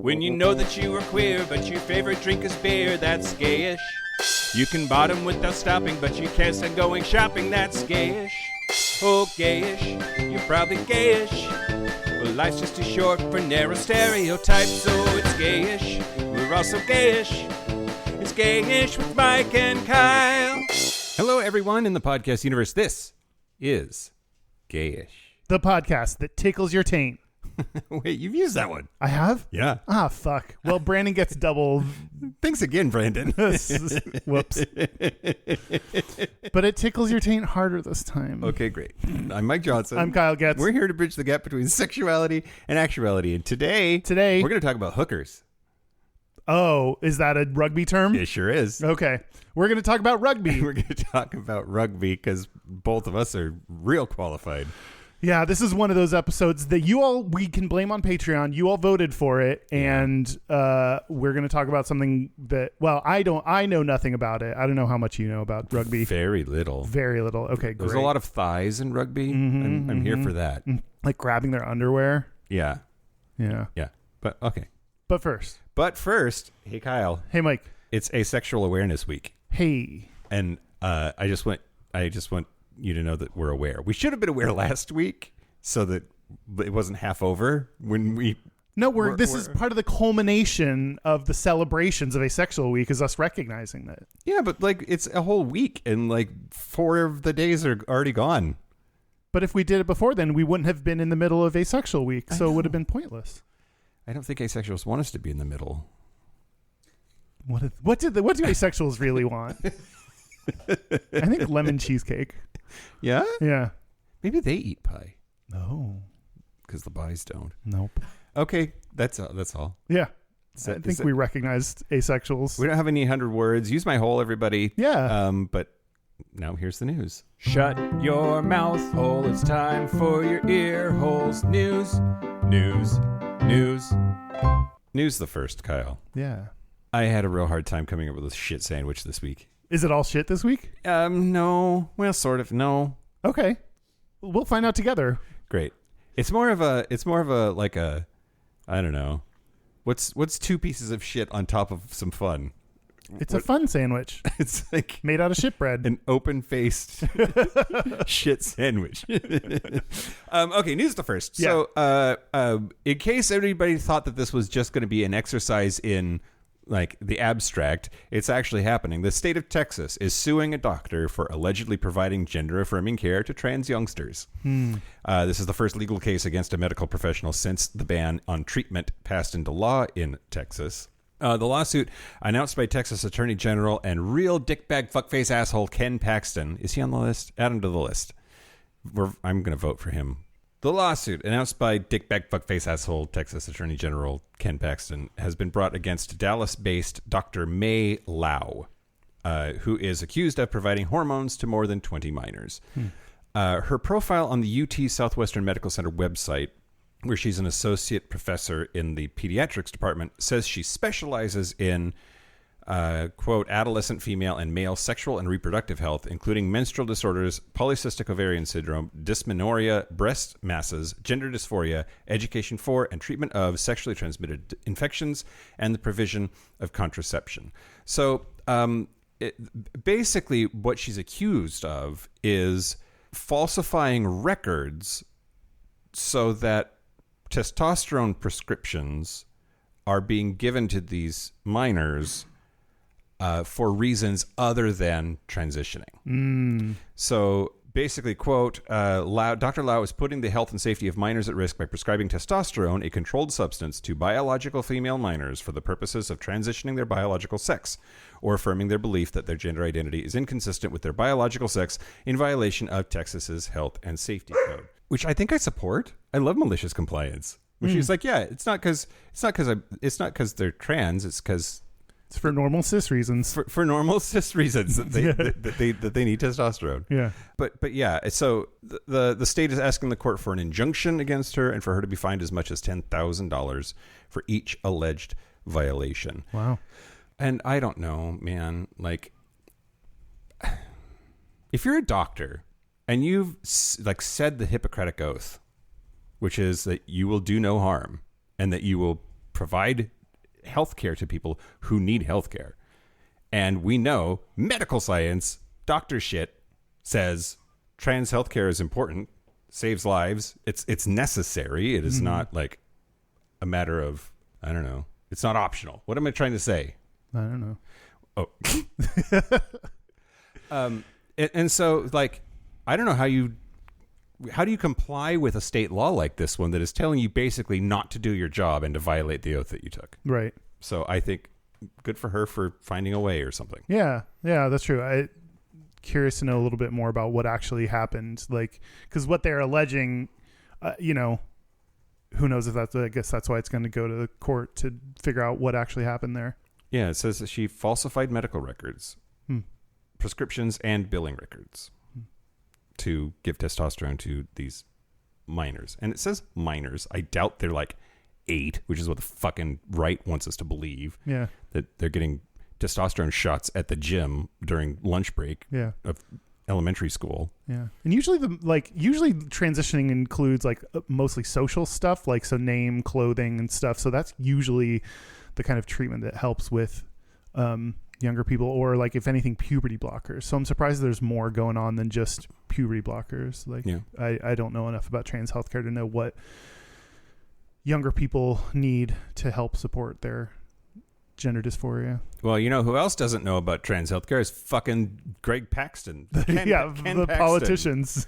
When you know that you are queer, but your favorite drink is beer, that's gayish. You can bottom without stopping, but you can't stand going shopping, that's gayish. Oh, gayish, you're probably gayish. Well, life's just too short for narrow stereotypes, so it's gayish. We're also gayish. It's Gayish with Mike and Kyle. Hello, everyone in the podcast universe. This is Gayish. The podcast that tickles your taint. Wait, you've used that one. I have? Yeah. Ah, fuck. Well, Brandon gets double. Thanks again, Brandon. Whoops. But it tickles your taint harder this time. Okay, great. I'm Mike Johnson. I'm Kyle Getz. We're here to bridge the gap between sexuality and actuality. And today we're going to talk about hookers. Oh, is that a rugby term? It sure is. Okay. We're going to talk about rugby. We're going to talk about rugby because both of us are real qualified. Yeah, this is one of those episodes that we can blame on Patreon. You all voted for it, and we're going to talk about something that, well, I know nothing about it. I don't know how much you know about rugby. Very little. Very little. Okay, great. There's a lot of thighs in rugby. I'm here for that. Like grabbing their underwear. Yeah. Yeah. Yeah. But okay. But first, hey Kyle. Hey Mike. It's Asexual Awareness Week. Hey. And I just want you to know that we're aware. We should have been aware last week so that it wasn't half over when we... No, this is part of the culmination of the celebrations of Asexual Week, is us recognizing that. Yeah, but like it's a whole week and like 4 of the days are already gone. But if we did it before then, we wouldn't have been in the middle of Asexual Week, so it would have been pointless. I don't think asexuals want us to be in the middle. What do asexuals really want? I think lemon cheesecake. Yeah? Yeah. Maybe they eat pie. No. Because the pies don't. Nope. Okay, that's all. Yeah. I think we recognized asexuals. We don't have any 100 words. Use my hole, everybody. Yeah. But now here's the news. Shut your mouth hole, it's time for your ear holes. News The first, Kyle. Yeah. I had a real hard time coming up with a shit sandwich this week. Is it all shit this week? No. Well, sort of. No. Okay. We'll find out together. Great. It's more of a like a, I don't know. What's 2 pieces of shit on top of some fun? It's a fun sandwich. It's like made out of shit bread. An open-faced shit sandwich. Okay, news the first. Yeah. So, in case anybody thought that this was just going to be an exercise in like the abstract, it's actually happening. The state of Texas is suing a doctor for allegedly providing gender-affirming care to trans youngsters. This is the first legal case against a medical professional since the ban on treatment passed into law in Texas. The lawsuit, announced by Texas Attorney General and real dickbag fuckface asshole Ken Paxton. Is he on the list? Add him to the list. I'm going to vote for him. The lawsuit, announced by dickbag fuckface asshole Texas Attorney General Ken Paxton, has been brought against Dallas-based Dr. May Lau, who is accused of providing hormones to more than 20 minors. Her profile on the UT Southwestern Medical Center website, where she's an associate professor in the pediatrics department, says she specializes in, quote, adolescent female and male sexual and reproductive health, including menstrual disorders, polycystic ovarian syndrome, dysmenorrhea, breast masses, gender dysphoria, education for and treatment of sexually transmitted infections, and the provision of contraception. So basically what she's accused of is falsifying records so that testosterone prescriptions are being given to these minors for reasons other than transitioning. So basically, quote, Dr. Lau is putting the health and safety of minors at risk by prescribing testosterone, a controlled substance, to biological female minors for the purposes of transitioning their biological sex or affirming their belief that their gender identity is inconsistent with their biological sex in violation of Texas's health and safety code. Which I think I support. I love malicious compliance. Which is like, yeah, it's not because they're trans. It's because it's for normal cis reasons. For normal cis reasons that they need testosterone. Yeah. But yeah. So the state is asking the court for an injunction against her and for her to be fined as much as $10,000 for each alleged violation. Wow. And I don't know, man. Like, if you're a doctor and you've like said the Hippocratic Oath, which is that you will do no harm and that you will provide health care to people who need health care. And we know medical science, doctor shit, says trans healthcare is important, saves lives. It's necessary. It is not like a matter of, I don't know. It's not optional. What am I trying to say? I don't know. Oh. And so, like, I don't know how do you comply with a state law like this one that is telling you basically not to do your job and to violate the oath that you took? Right. So I think good for her for finding a way or something. Yeah, that's true. I curious to know a little bit more about what actually happened, like, because what they're alleging, who knows if that's, I guess that's why it's going to go to the court to figure out what actually happened there. Yeah, it says that she falsified medical records, prescriptions, and billing records to give testosterone to these minors. And it says minors. I doubt they're like 8, which is what the fucking right wants us to believe. Yeah. That they're getting testosterone shots at the gym during lunch break of elementary school. Yeah. And usually usually transitioning includes like mostly social stuff, like so name, clothing and stuff. So that's usually the kind of treatment that helps with younger people, or like if anything puberty blockers. So I'm surprised there's more going on than just puberty blockers. Like I don't know enough about trans healthcare to know what younger people need to help support their gender dysphoria. Well, you know who else doesn't know about trans healthcare is fucking Greg Paxton. Ken Paxton. Politicians.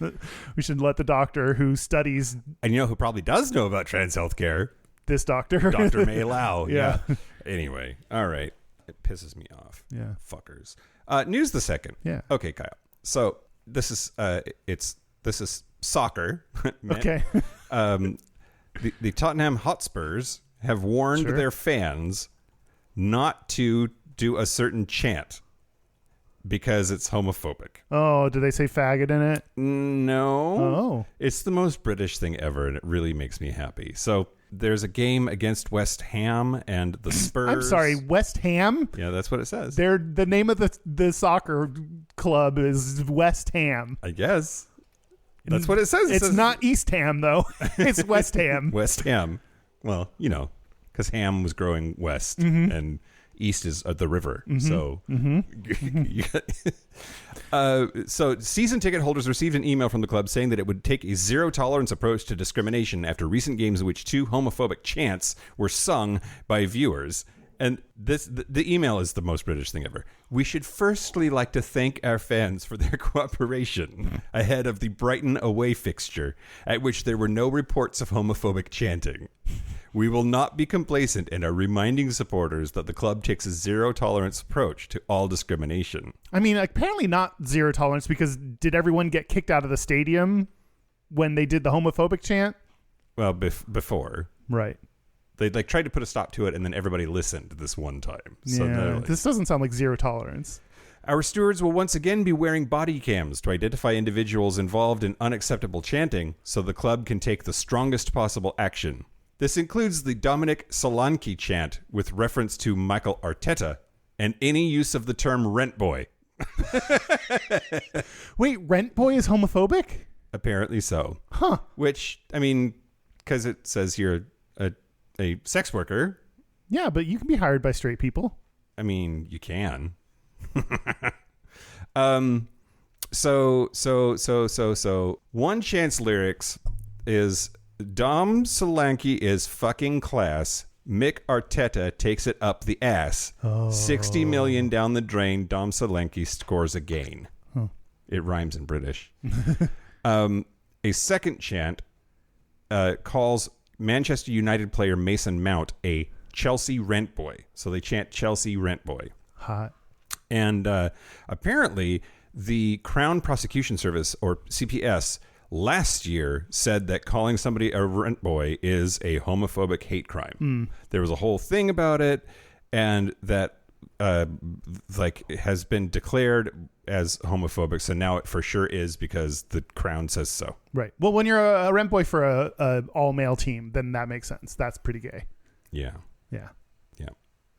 We should let the doctor who studies. And you know who probably does know about trans healthcare? This doctor. Dr. May Lau. Yeah. Anyway. All right. It pisses me off. Yeah. Fuckers. News the second. Yeah. Okay, Kyle. So this is soccer. Okay. The Tottenham Hotspurs have warned their fans not to do a certain chant because it's homophobic. Oh, do they say faggot in it? No. Oh. It's the most British thing ever, and it really makes me happy. So there's a game against West Ham and the Spurs. I'm sorry, West Ham? Yeah, that's what it says. The name of the soccer club is West Ham. I guess. That's what it says. It's not East Ham, though. It's West Ham. West Ham. Well, because ham was growing west and east is the river. So, so season ticket holders received an email from the club saying that it would take a zero tolerance approach to discrimination after recent games in which 2 homophobic chants were sung by viewers. And the email is the most British thing ever. We should firstly like to thank our fans for their cooperation ahead of the Brighton away fixture, at which there were no reports of homophobic chanting. We will not be complacent and are reminding supporters that the club takes a zero-tolerance approach to all discrimination. I mean, apparently not zero tolerance, because did everyone get kicked out of the stadium when they did the homophobic chant? Well, before. Right. They tried to put a stop to it, and then everybody listened this one time. So this doesn't sound like zero tolerance. Our stewards will once again be wearing body cams to identify individuals involved in unacceptable chanting so the club can take the strongest possible action. This includes the Dominic Solanke chant with reference to Michael Arteta and any use of the term rent boy. Wait, rent boy is homophobic? Apparently so. Huh. Which, I mean, because it says you're a sex worker. Yeah, but you can be hired by straight people. I mean, you can. So one chant's lyrics is Dom Solanke is fucking class. Mick Arteta takes it up the ass. 60 million down the drain. Dom Solanke scores a gain. Huh. It rhymes in British. A second chant calls Manchester United player Mason Mount a Chelsea rent boy. So they chant Chelsea rent boy. Hot. And apparently the Crown Prosecution Service, or CPS, last year said that calling somebody a rent boy is a homophobic hate crime. There was a whole thing about it, and that has been declared as homophobic. So now it for sure is, because the Crown says so. Right. Well, when you're a rent boy for a all male team, then that makes sense. That's pretty gay. Yeah. Yeah. Yeah.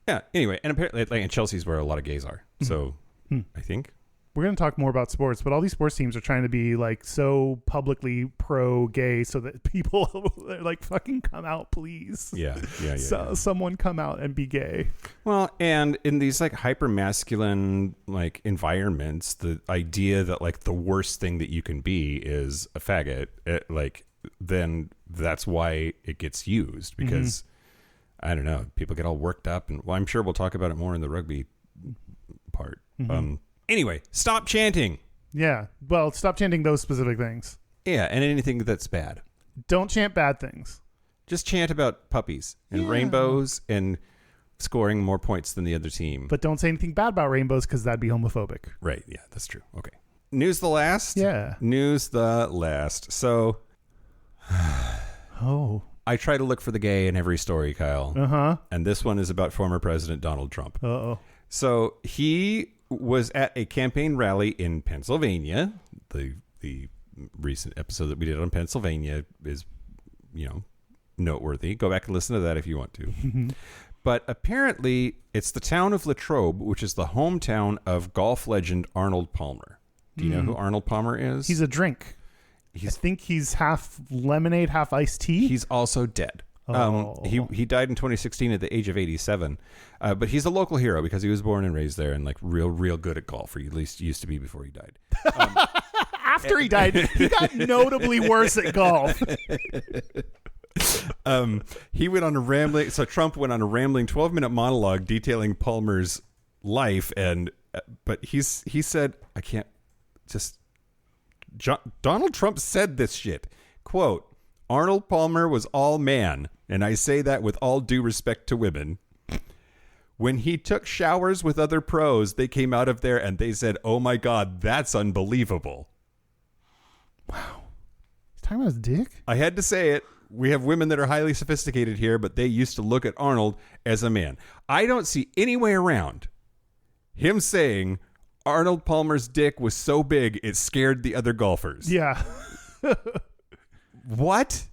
Yeah. Anyway, and apparently, and Chelsea's where a lot of gays are. So I think. we're going to talk more about sports, but all these sports teams are trying to be like so publicly pro-gay so that people are like, fucking come out, please. Yeah. Someone come out and be gay. Well, and in these like hyper masculine like environments, the idea that like the worst thing that you can be is a faggot, then that's why it gets used, because I don't know, people get all worked up, and well, I'm sure we'll talk about it more in the rugby part. Anyway, stop chanting. Yeah. Well, stop chanting those specific things. Yeah, and anything that's bad. Don't chant bad things. Just chant about puppies and rainbows and scoring more points than the other team. But don't say anything bad about rainbows, because that'd be homophobic. Right. Yeah, that's true. Okay. News the last? Yeah. News the last. So I try to look for the gay in every story, Kyle. And this one is about former President Donald Trump. So he was at a campaign rally in Pennsylvania. The recent episode that we did on Pennsylvania is, noteworthy. Go back and listen to that if you want to. But apparently it's the town of Latrobe, which is the hometown of golf legend Arnold Palmer. Do you know who Arnold Palmer is? He's a drink. I think he's half lemonade, half iced tea. He's also dead. He died in 2016 at the age of 87. But he's a local hero because he was born and raised there and like real good at golf, or at least used to be before he died. After he died, he got notably worse at golf. He went on a rambling. So Trump went on a rambling 12-minute monologue detailing Palmer's life, but he said, I can't just. Donald Trump said this shit. Quote, Arnold Palmer was all man, and I say that with all due respect to women. When he took showers with other pros, they came out of there and they said, oh my God, that's unbelievable. Wow. He's talking about his dick? I had to say it. We have women that are highly sophisticated here, but they used to look at Arnold as a man. I don't see any way around him saying Arnold Palmer's dick was so big it scared the other golfers. Yeah. What?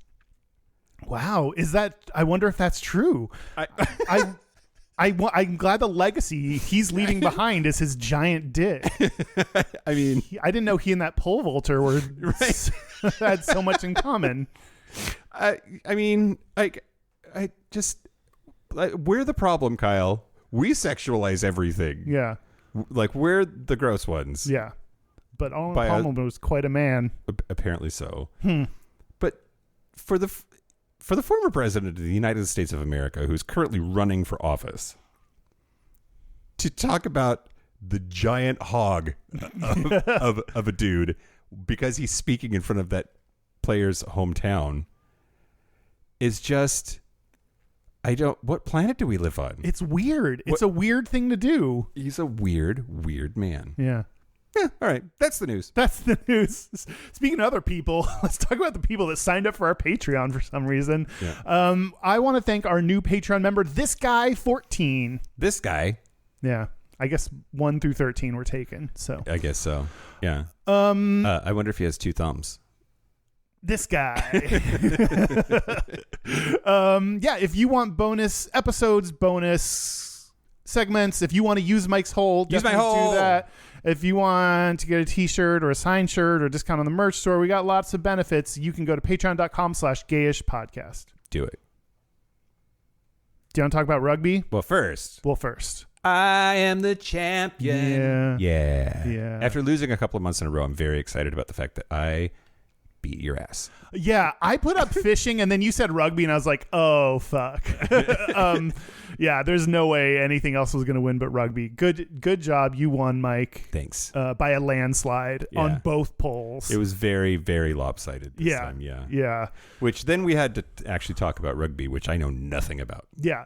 Wow. I wonder if that's true. I'm glad the legacy he's leaving behind is his giant dick. I mean, I didn't know he and that pole vaulter were had so much in common. I mean, we're the problem, Kyle. We sexualize everything. Yeah. Like, we're the gross ones. Yeah. But Arnold Palmer was quite a man. Apparently so. But for the former president of the United States of America, who's currently running for office, to talk about the giant hog of a dude because he's speaking in front of that player's hometown is just... what planet do we live on? It's weird. It's a weird thing to do. He's a weird man. Yeah. Yeah. All right. That's the news. That's the news. Speaking of other people, let's talk about the people that signed up for our Patreon for some reason. Yeah. I want to thank our new Patreon member, This Guy 14. This guy? Yeah. I guess 1 through 13 were taken. So I guess so. Yeah. I wonder if he has 2 thumbs. This guy. If you want bonus episodes, bonus segments, if you want to use Mike's hole, use my hole. Do that. If you want to get a t-shirt or a signed shirt or discount on the merch store, we got lots of benefits. You can go to patreon.com/gayish podcast. Do it. Do you want to talk about rugby? Well, first. I am the champion. Yeah. After losing a couple of months in a row, I'm very excited about the fact that I beat your ass. Yeah, I put up fishing and then you said rugby and I was like, oh fuck. Yeah, there's no way anything else was going to win but rugby. Good job. You won, Mike. Thanks. By a landslide on both polls. It was very, very lopsided this time. Yeah. Which then we had to actually talk about rugby, which I know nothing about. Yeah.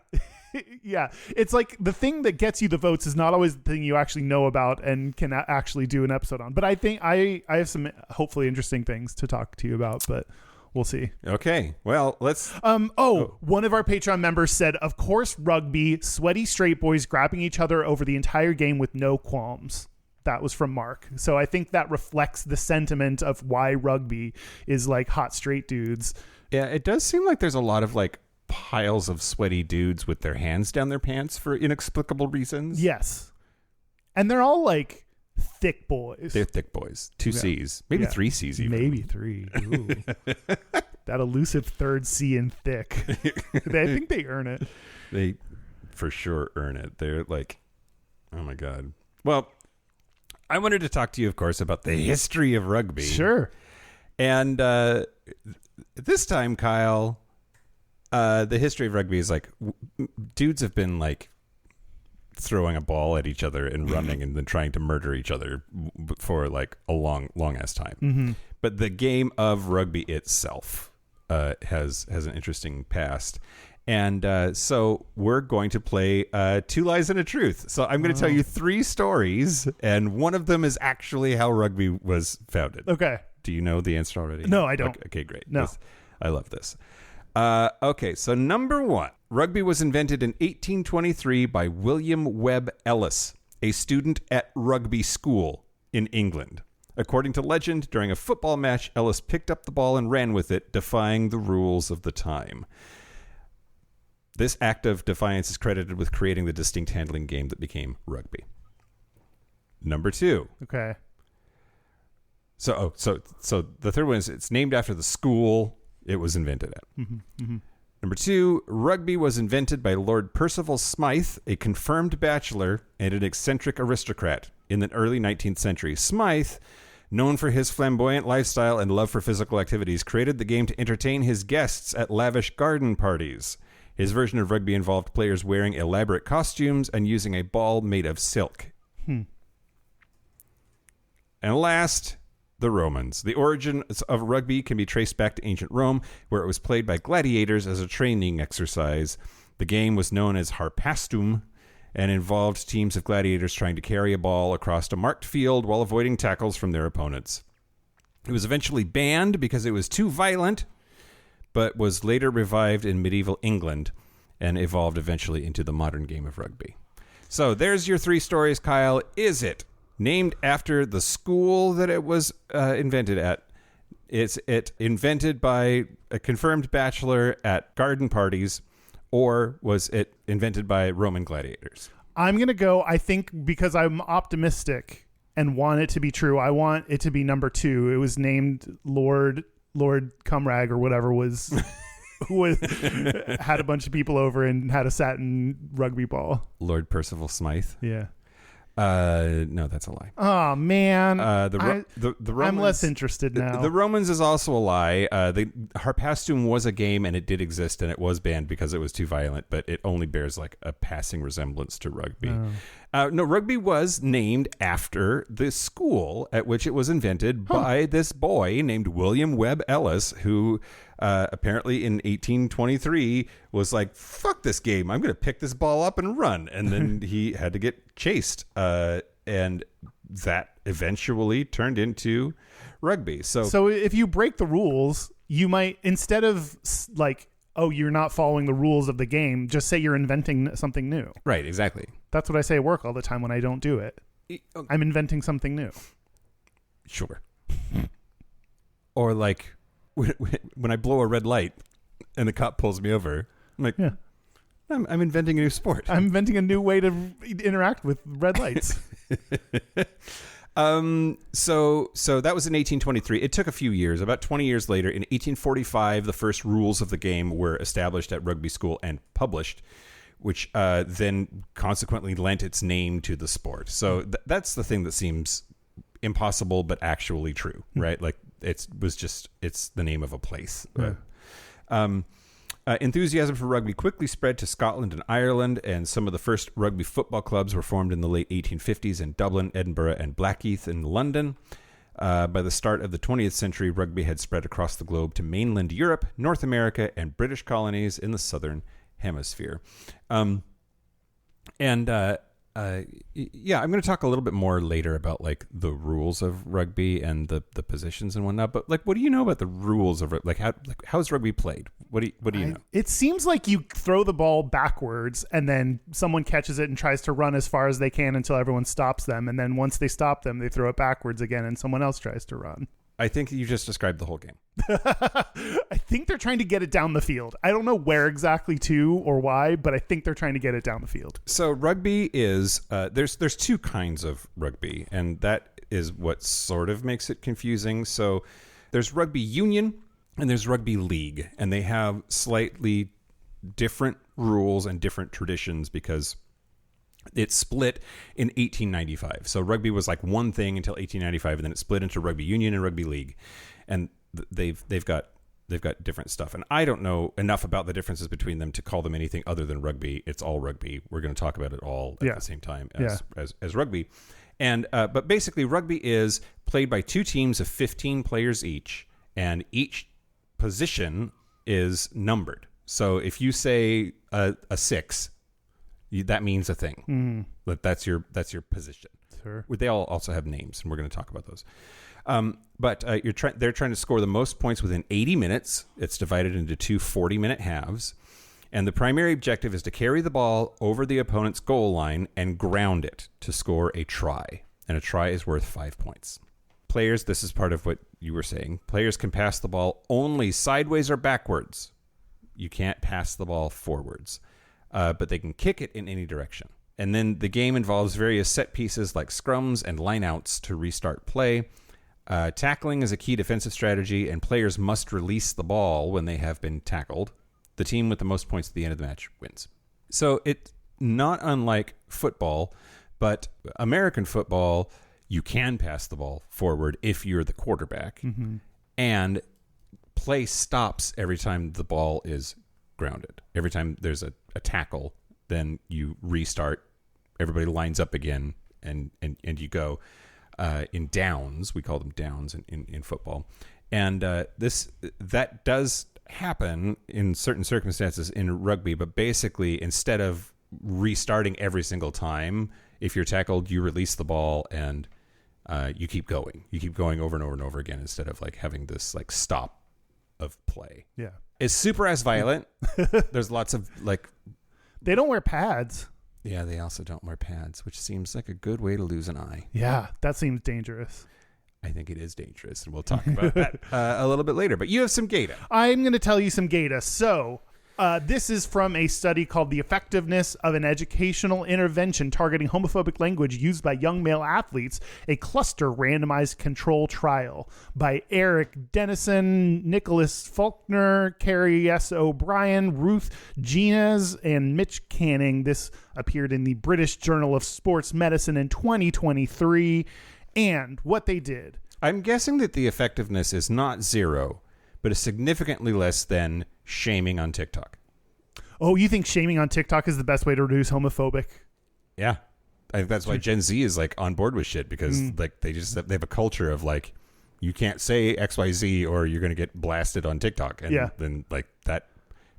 Yeah, it's like the thing that gets you the votes is not always the thing you actually know about and can actually do an episode on. But I think I have some hopefully interesting things to talk to you about, but we'll see. Okay, well, let's... One of our Patreon members said, of course, rugby, sweaty straight boys grabbing each other over the entire game with no qualms. That was from Mark. So I think that reflects the sentiment of why rugby is like hot straight dudes. Yeah, it does seem like there's a lot of like piles of sweaty dudes with their hands down their pants for inexplicable reasons. Yes. And they're all like thick boys. They're thick boys. 2 C's. Maybe 3 C's even. Maybe 3. Ooh. That elusive third C in thick. I think they earn it. They for sure earn it. They're like, oh my God. Well, I wanted to talk to you, of course, about the history of rugby. Sure. And this time, Kyle, the history of rugby is like dudes have been like throwing a ball at each other and running and then trying to murder each other for like a long ass time. Mm-hmm. But the game of rugby itself has an interesting past. And so we're going to play 2 Lies and a Truth. So I'm going to tell you 3 stories, and one of them is actually how rugby was founded. Okay. Do you know the answer already? No, I don't. Okay, great. No. I love this. Okay, so number 1. Rugby was invented in 1823 by William Webb Ellis, a student at Rugby School in England. According to legend, during a football match, Ellis picked up the ball and ran with it, defying the rules of the time. This act of defiance is credited with creating the distinct handling game that became rugby. Number 2. Okay. So the third one is it's named after the school it was invented at. Mm-hmm. Mm-hmm. Number 2, rugby was invented by Lord Percival Smythe, a confirmed bachelor and an eccentric aristocrat in the early 19th century. Smythe, known for his flamboyant lifestyle and love for physical activities, created the game to entertain his guests at lavish garden parties. His version of rugby involved players wearing elaborate costumes and using a ball made of silk. And last, the Romans. The origins of rugby can be traced back to ancient Rome, where it was played by gladiators as a training exercise. The game was known as harpastum and involved teams of gladiators trying to carry a ball across a marked field while avoiding tackles from their opponents. It was eventually banned because it was too violent, but was later revived in medieval England and evolved eventually into the modern game of rugby. So there's your 3 stories, Kyle. Is it named after the school that it was invented at? Is it invented by a confirmed bachelor at garden parties, or was it invented by Roman gladiators? I'm going to go, I think, because I'm optimistic and want it to be true, I want it to be number 2. It was named Lord Cumrag or whatever who had a bunch of people over and had a satin rugby ball. Lord Percival Smythe? Yeah. No, that's a lie. Oh man, the Romans, I'm less interested now. The Romans is also a lie. The harpastum was a game and it did exist and it was banned because it was too violent, but it only bears like a passing resemblance to rugby. No, rugby was named after the school at which it was invented by this boy named William Webb Ellis, who apparently in 1823 was like, fuck this game, I'm going to pick this ball up and run. And then he had to get chased. And that eventually turned into rugby. So if you break the rules, you might, instead of like, oh, you're not following the rules of the game, just say you're inventing something new. Right, exactly. That's what I say at work all the time when I don't do it. I'm inventing something new. Sure. Or like when I blow a red light and the cop pulls me over, I'm like, yeah, I'm inventing a new sport. I'm inventing a new way to interact with red lights. So that was in 1823. It took a few years. About 20 years later, in 1845, the first rules of the game were established at Rugby School and published, which then consequently lent its name to the sport. So that's the thing that seems impossible but actually true, right? Like it's the name of a place. Yeah. Enthusiasm for rugby quickly spread to Scotland and Ireland, and some of the first rugby football clubs were formed in the late 1850s in Dublin, Edinburgh, and Blackheath in London. By the start of the 20th century, rugby had spread across the globe to mainland Europe, North America, and British colonies in the southern hemisphere. Yeah, I'm going to talk a little bit more later about like the rules of rugby and the positions and whatnot. But like, what do you know about the rules of it? Like how's rugby played? What do you know? It seems like you throw the ball backwards and then someone catches it and tries to run as far as they can until everyone stops them. And then once they stop them, they throw it backwards again and someone else tries to run. I think you just described the whole game. I think they're trying to get it down the field. I don't know where exactly to or why, but I think they're trying to get it down the field. So rugby is there's two kinds of rugby, and that is what sort of makes it confusing. So there's rugby union and there's rugby league, and they have slightly different rules and different traditions because it split in 1895. So rugby was like one thing until 1895, and then it split into rugby union and rugby league, and they've got different stuff. And I don't know enough about the differences between them to call them anything other than rugby. It's all rugby. We're going to talk about it all at the same time as rugby. And but basically, rugby is played by two teams of 15 players each, and each position is numbered. So if you say a 6, that means a thing. That's your position. Sure. They all also have names, and we're going to talk about those. But they're trying to score the most points within 80 minutes. It's divided into two 40-minute halves. And the primary objective is to carry the ball over the opponent's goal line and ground it to score a try. And a try is worth 5 points. Players, this is part of what you were saying, players can pass the ball only sideways or backwards. You can't pass the ball forwards. But they can kick it in any direction. And then the game involves various set pieces like scrums and lineouts to restart play. Tackling is a key defensive strategy, and players must release the ball when they have been tackled. The team with the most points at the end of the match wins. So it's not unlike football, but American football, you can pass the ball forward if you're the quarterback. Mm-hmm. And play stops every time the ball is grounded. Every time there's a tackle, then you restart. Everybody lines up again, and you go. In downs, we call them downs in football, and that does happen in certain circumstances in rugby. But basically, instead of restarting every single time, if you're tackled, you release the ball and you keep going. You keep going over and over and over again instead of like having this like stop of play. Yeah, it's super as violent. There's lots of like. They don't wear pads. Yeah, they also don't wear pads, which seems like a good way to lose an eye. Yeah, that seems dangerous. I think it is dangerous, and we'll talk about that a little bit later. But you have some data. I'm going to tell you some data. So this is from a study called The Effectiveness of an Educational Intervention Targeting Homophobic Language Used by Young Male Athletes, a cluster randomized control trial by Eric Dennison, Nicholas Faulkner, Carrie S. O'Brien, Ruth Gines, and Mitch Canning. This appeared in the British Journal of Sports Medicine in 2023. And what they did. I'm guessing that the effectiveness is not 0, but is significantly less than shaming on TikTok. Oh, you think shaming on TikTok is the best way to reduce homophobic? Yeah. I think that's why Gen Z is like on board with shit, because like they have a culture of like, you can't say XYZ or you're going to get blasted on TikTok. And then like that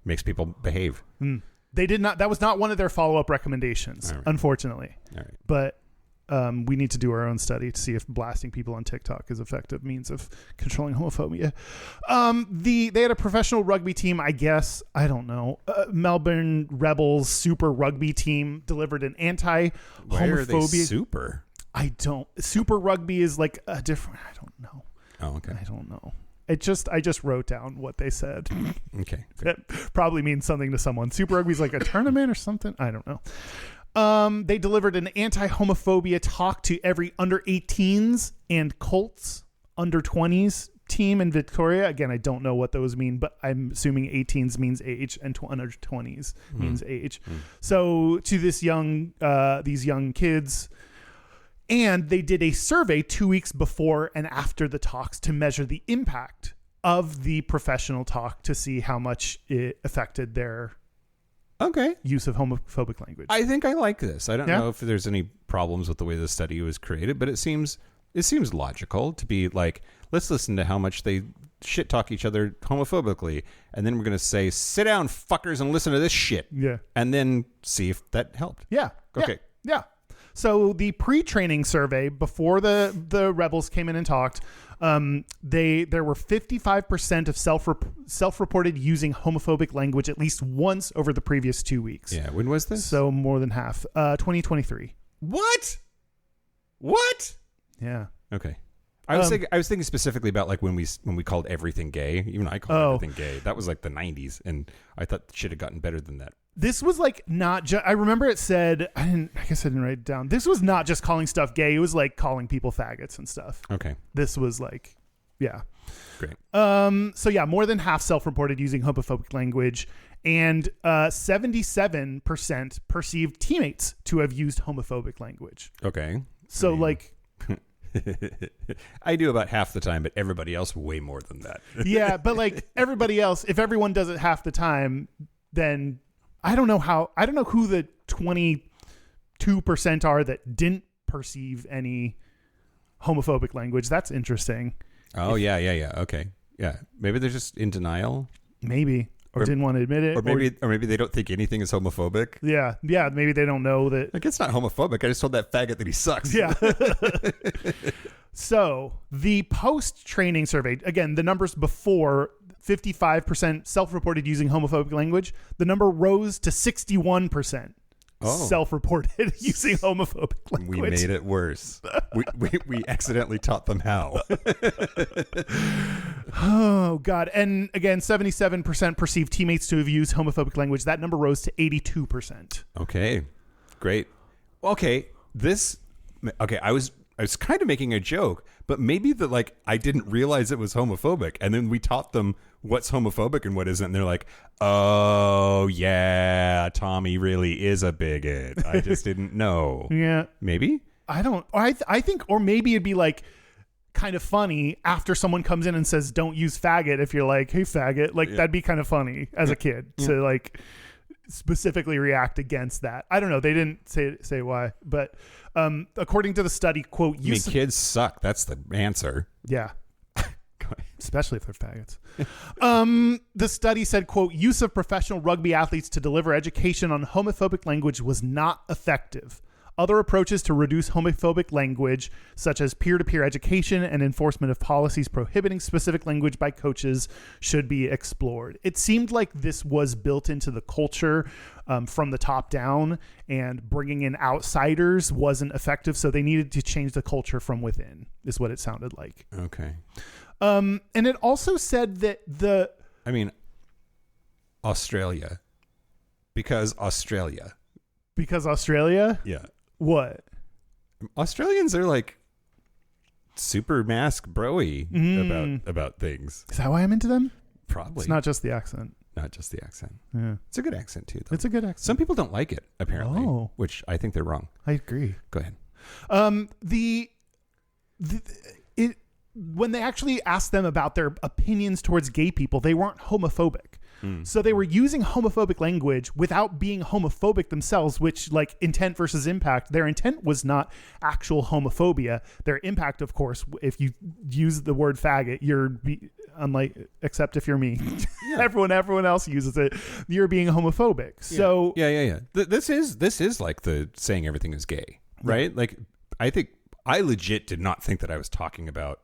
makes people behave. They did not. That was not one of their follow-up recommendations, unfortunately. All right. But we need to do our own study to see if blasting people on TikTok is effective means of controlling homophobia. They had a professional rugby team, I guess. I don't know. Melbourne Rebels Super Rugby team delivered an anti-homophobia. Why are they super? I don't. Super Rugby is like a different. I don't know. Oh, okay. I don't know. I just wrote down what they said. Okay. That probably means something to someone. Super Rugby is like a tournament or something. I don't know. They delivered an anti-homophobia talk to every under 18s and Colts under 20s team in Victoria. Again, I don't know what those mean, but I'm assuming 18s means age and under 20s means age. So to these young kids, and they did a survey 2 weeks before and after the talks to measure the impact of the professional talk to see how much it affected their use of homophobic language. I think I like this. I don't know if there's any problems with the way the study was created, but it seems logical to be like, let's listen to how much they shit talk each other homophobically, and then we're going to say, sit down, fuckers, and listen to this shit. Yeah. And then see if that helped. Yeah. Okay. Yeah. So the pre-training survey before the Rebels came in and talked, there were 55% of self-reported using homophobic language at least once over the previous 2 weeks. Yeah. When was this? So more than half. 2023. What? Yeah. Okay. I was thinking specifically about like when we called everything gay. Even I called everything gay. That was like the 90s, and I thought shit had gotten better than that. This was like not just. I remember it said. I guess I didn't write it down. This was not just calling stuff gay. It was like calling people faggots and stuff. Okay. This was like, yeah. Great. So yeah, more than half self-reported using homophobic language, and 77% perceived teammates to have used homophobic language. Okay. So like. I do about half the time, but everybody else way more than that. Yeah, but like everybody else, if everyone does it half the time, then I don't know who the 22% are that didn't perceive any homophobic language. That's interesting. Oh, yeah. Okay. Yeah. Maybe they're just in denial. Maybe. Or didn't want to admit it. Or maybe they don't think anything is homophobic. Yeah. Yeah. Maybe they don't know that. Like, it's not homophobic. I just told that faggot that he sucks. Yeah. So the post-training survey, again, the numbers before 55% self-reported using homophobic language, the number rose to 61%. Self-reported using homophobic language. We made it worse. we accidentally taught them how. Oh, God. And again, 77% perceived teammates to have used homophobic language. That number rose to 82%. Okay. Great. Okay. I was kind of making a joke, but maybe I didn't realize it was homophobic. And then we taught them what's homophobic and what isn't. And they're like, oh, yeah, Tommy really is a bigot. I just didn't know. Yeah. Maybe? I think, or maybe it'd be like kind of funny after someone comes in and says, don't use faggot. If you're like, hey, faggot, that'd be kind of funny as a kid to like specifically react against that. I don't know. They didn't say why, but according to the study, quote, kids suck. That's the answer. Yeah. Especially if they're faggots. The study said, quote, use of professional rugby athletes to deliver education on homophobic language was not effective. Other approaches to reduce homophobic language, such as peer-to-peer education and enforcement of policies prohibiting specific language by coaches, should be explored. It seemed like this was built into the culture from the top down, and bringing in outsiders wasn't effective, so they needed to change the culture from within, is what it sounded like. Okay. And it also said that Australia. Because Australia. Yeah. Yeah. What? Australians are like super mask broy about things. Is that why I'm into them? Probably. It's not just the accent. Not just the accent. Yeah. It's a good accent too, though. It's a good accent. Some people don't like it, apparently. Oh. Which I think they're wrong. I agree. Go ahead. When they actually asked them about their opinions towards gay people, they weren't homophobic. So they were using homophobic language without being homophobic themselves, which, like, intent versus impact, their intent was not actual homophobia. Their impact, of course, if you use the word faggot, except if you're me. Yeah. Everyone else uses it. You're being homophobic. Yeah. So yeah. This is like the saying everything is gay, right? Yeah. Like, I think I legit did not think that I was talking about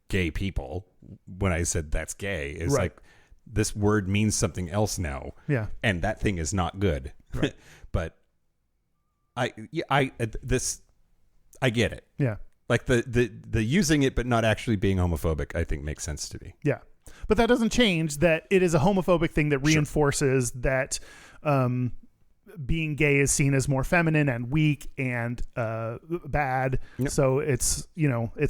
gay people when I said that's gay. It's right. Like, this word means something else now. Yeah. And that thing is not good. Right. But I get it. Yeah. Like the using it but not actually being homophobic, I think makes sense to me. Yeah. But that doesn't change that it is a homophobic thing that reinforces that being gay is seen as more feminine and weak and bad. Yep. So it's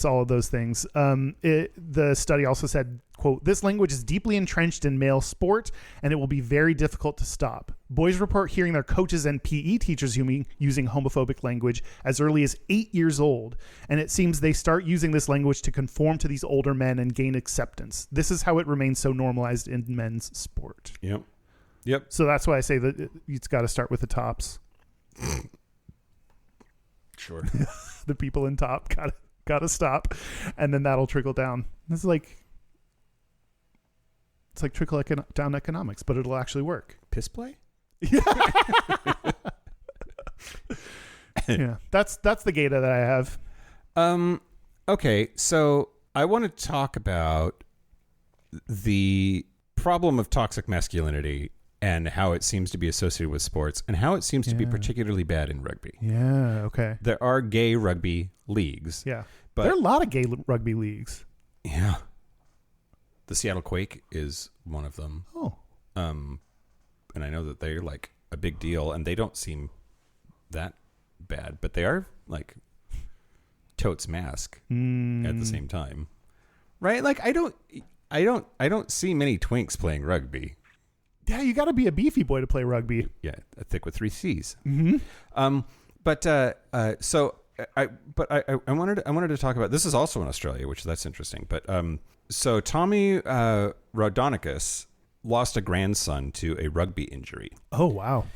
all of those things. The study also said, quote, this language is deeply entrenched in male sport and it will be very difficult to stop. Boys report hearing their coaches and PE teachers using homophobic language as early as 8 years old. And it seems they start using this language to conform to these older men and gain acceptance. This is how it remains so normalized in men's sport. Yep. So that's why I say that it's got to start with the tops. Sure. The people in top got to stop, and then that'll trickle down. It's like trickle down economics, but it'll actually work. Piss play? Yeah. That's the data that I have. Okay, so I want to talk about the problem of toxic masculinity and how it seems to be associated with sports and how it seems to be particularly bad in rugby. Yeah, okay. There are gay rugby leagues. Yeah. there are a lot of gay rugby leagues. Yeah. The Seattle Quake is one of them. Oh. And I know that they're like a big deal, and they don't seem that bad, but they are like totes mask at the same time, right? Like I don't see many twinks playing rugby. Yeah, you got to be a beefy boy to play rugby. Yeah, a thick with 3 C's. Mm-hmm. So I wanted to talk about, this is also in Australia, which that's interesting. But so Tommy Raudonikis lost a grandson to a rugby injury. Oh wow!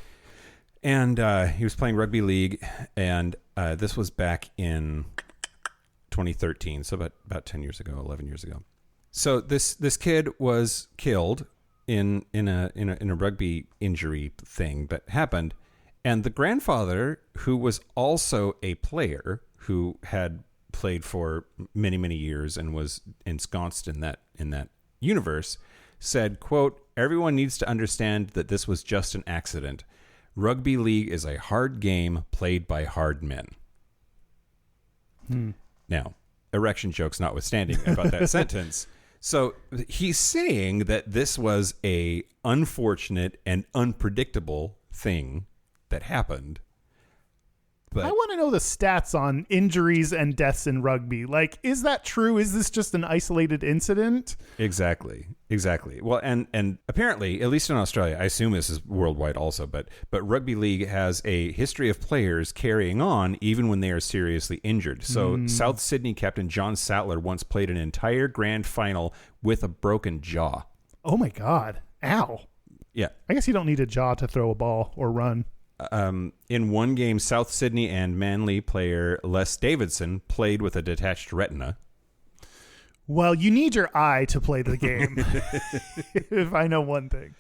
And he was playing rugby league, and this was back in 2013, so about 10 years ago, 11 years ago. So this kid was killed in a rugby injury thing that happened, and the grandfather, who was also a player who had played for many years and was ensconced in that universe, said, quote, "Everyone needs to understand that this was just an accident. Rugby league is a hard game played by hard men." Now, erection jokes notwithstanding about that sentence. So he's saying that this was a unfortunate and unpredictable thing that happened. But I want to know the stats on injuries and deaths in rugby. Like, is that true? Is this just an isolated incident? Exactly. Well, and apparently, at least in Australia, I assume this is worldwide also, but rugby league has a history of players carrying on even when they are seriously injured. So South Sydney captain John Sattler once played an entire grand final with a broken jaw. Oh my God. Ow. Yeah. I guess you don't need a jaw to throw a ball or run. In one game, South Sydney and Manly player Les Davidson played with a detached retina. Well, you need your eye to play the game, if I know one thing.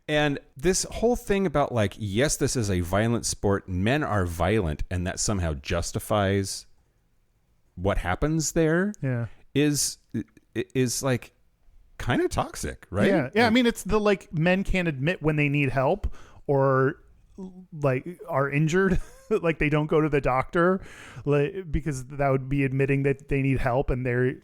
And this whole thing about like, yes, this is a violent sport. Men are violent, and that somehow justifies what happens there. Yeah. Is like kind of toxic, right? Yeah. I mean, it's the like men can't admit when they need help or like are injured, like they don't go to the doctor, like, because that would be admitting that they need help and they're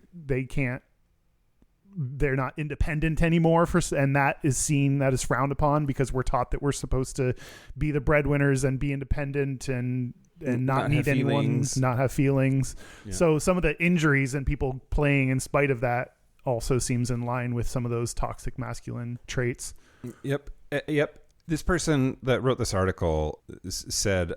not independent anymore and that is frowned upon because we're taught that we're supposed to be the breadwinners and be independent and not need anyone, not have feelings. Yeah. So some of the injuries and people playing in spite of that also seems in line with some of those toxic masculine traits. Yep. This person that wrote this article said,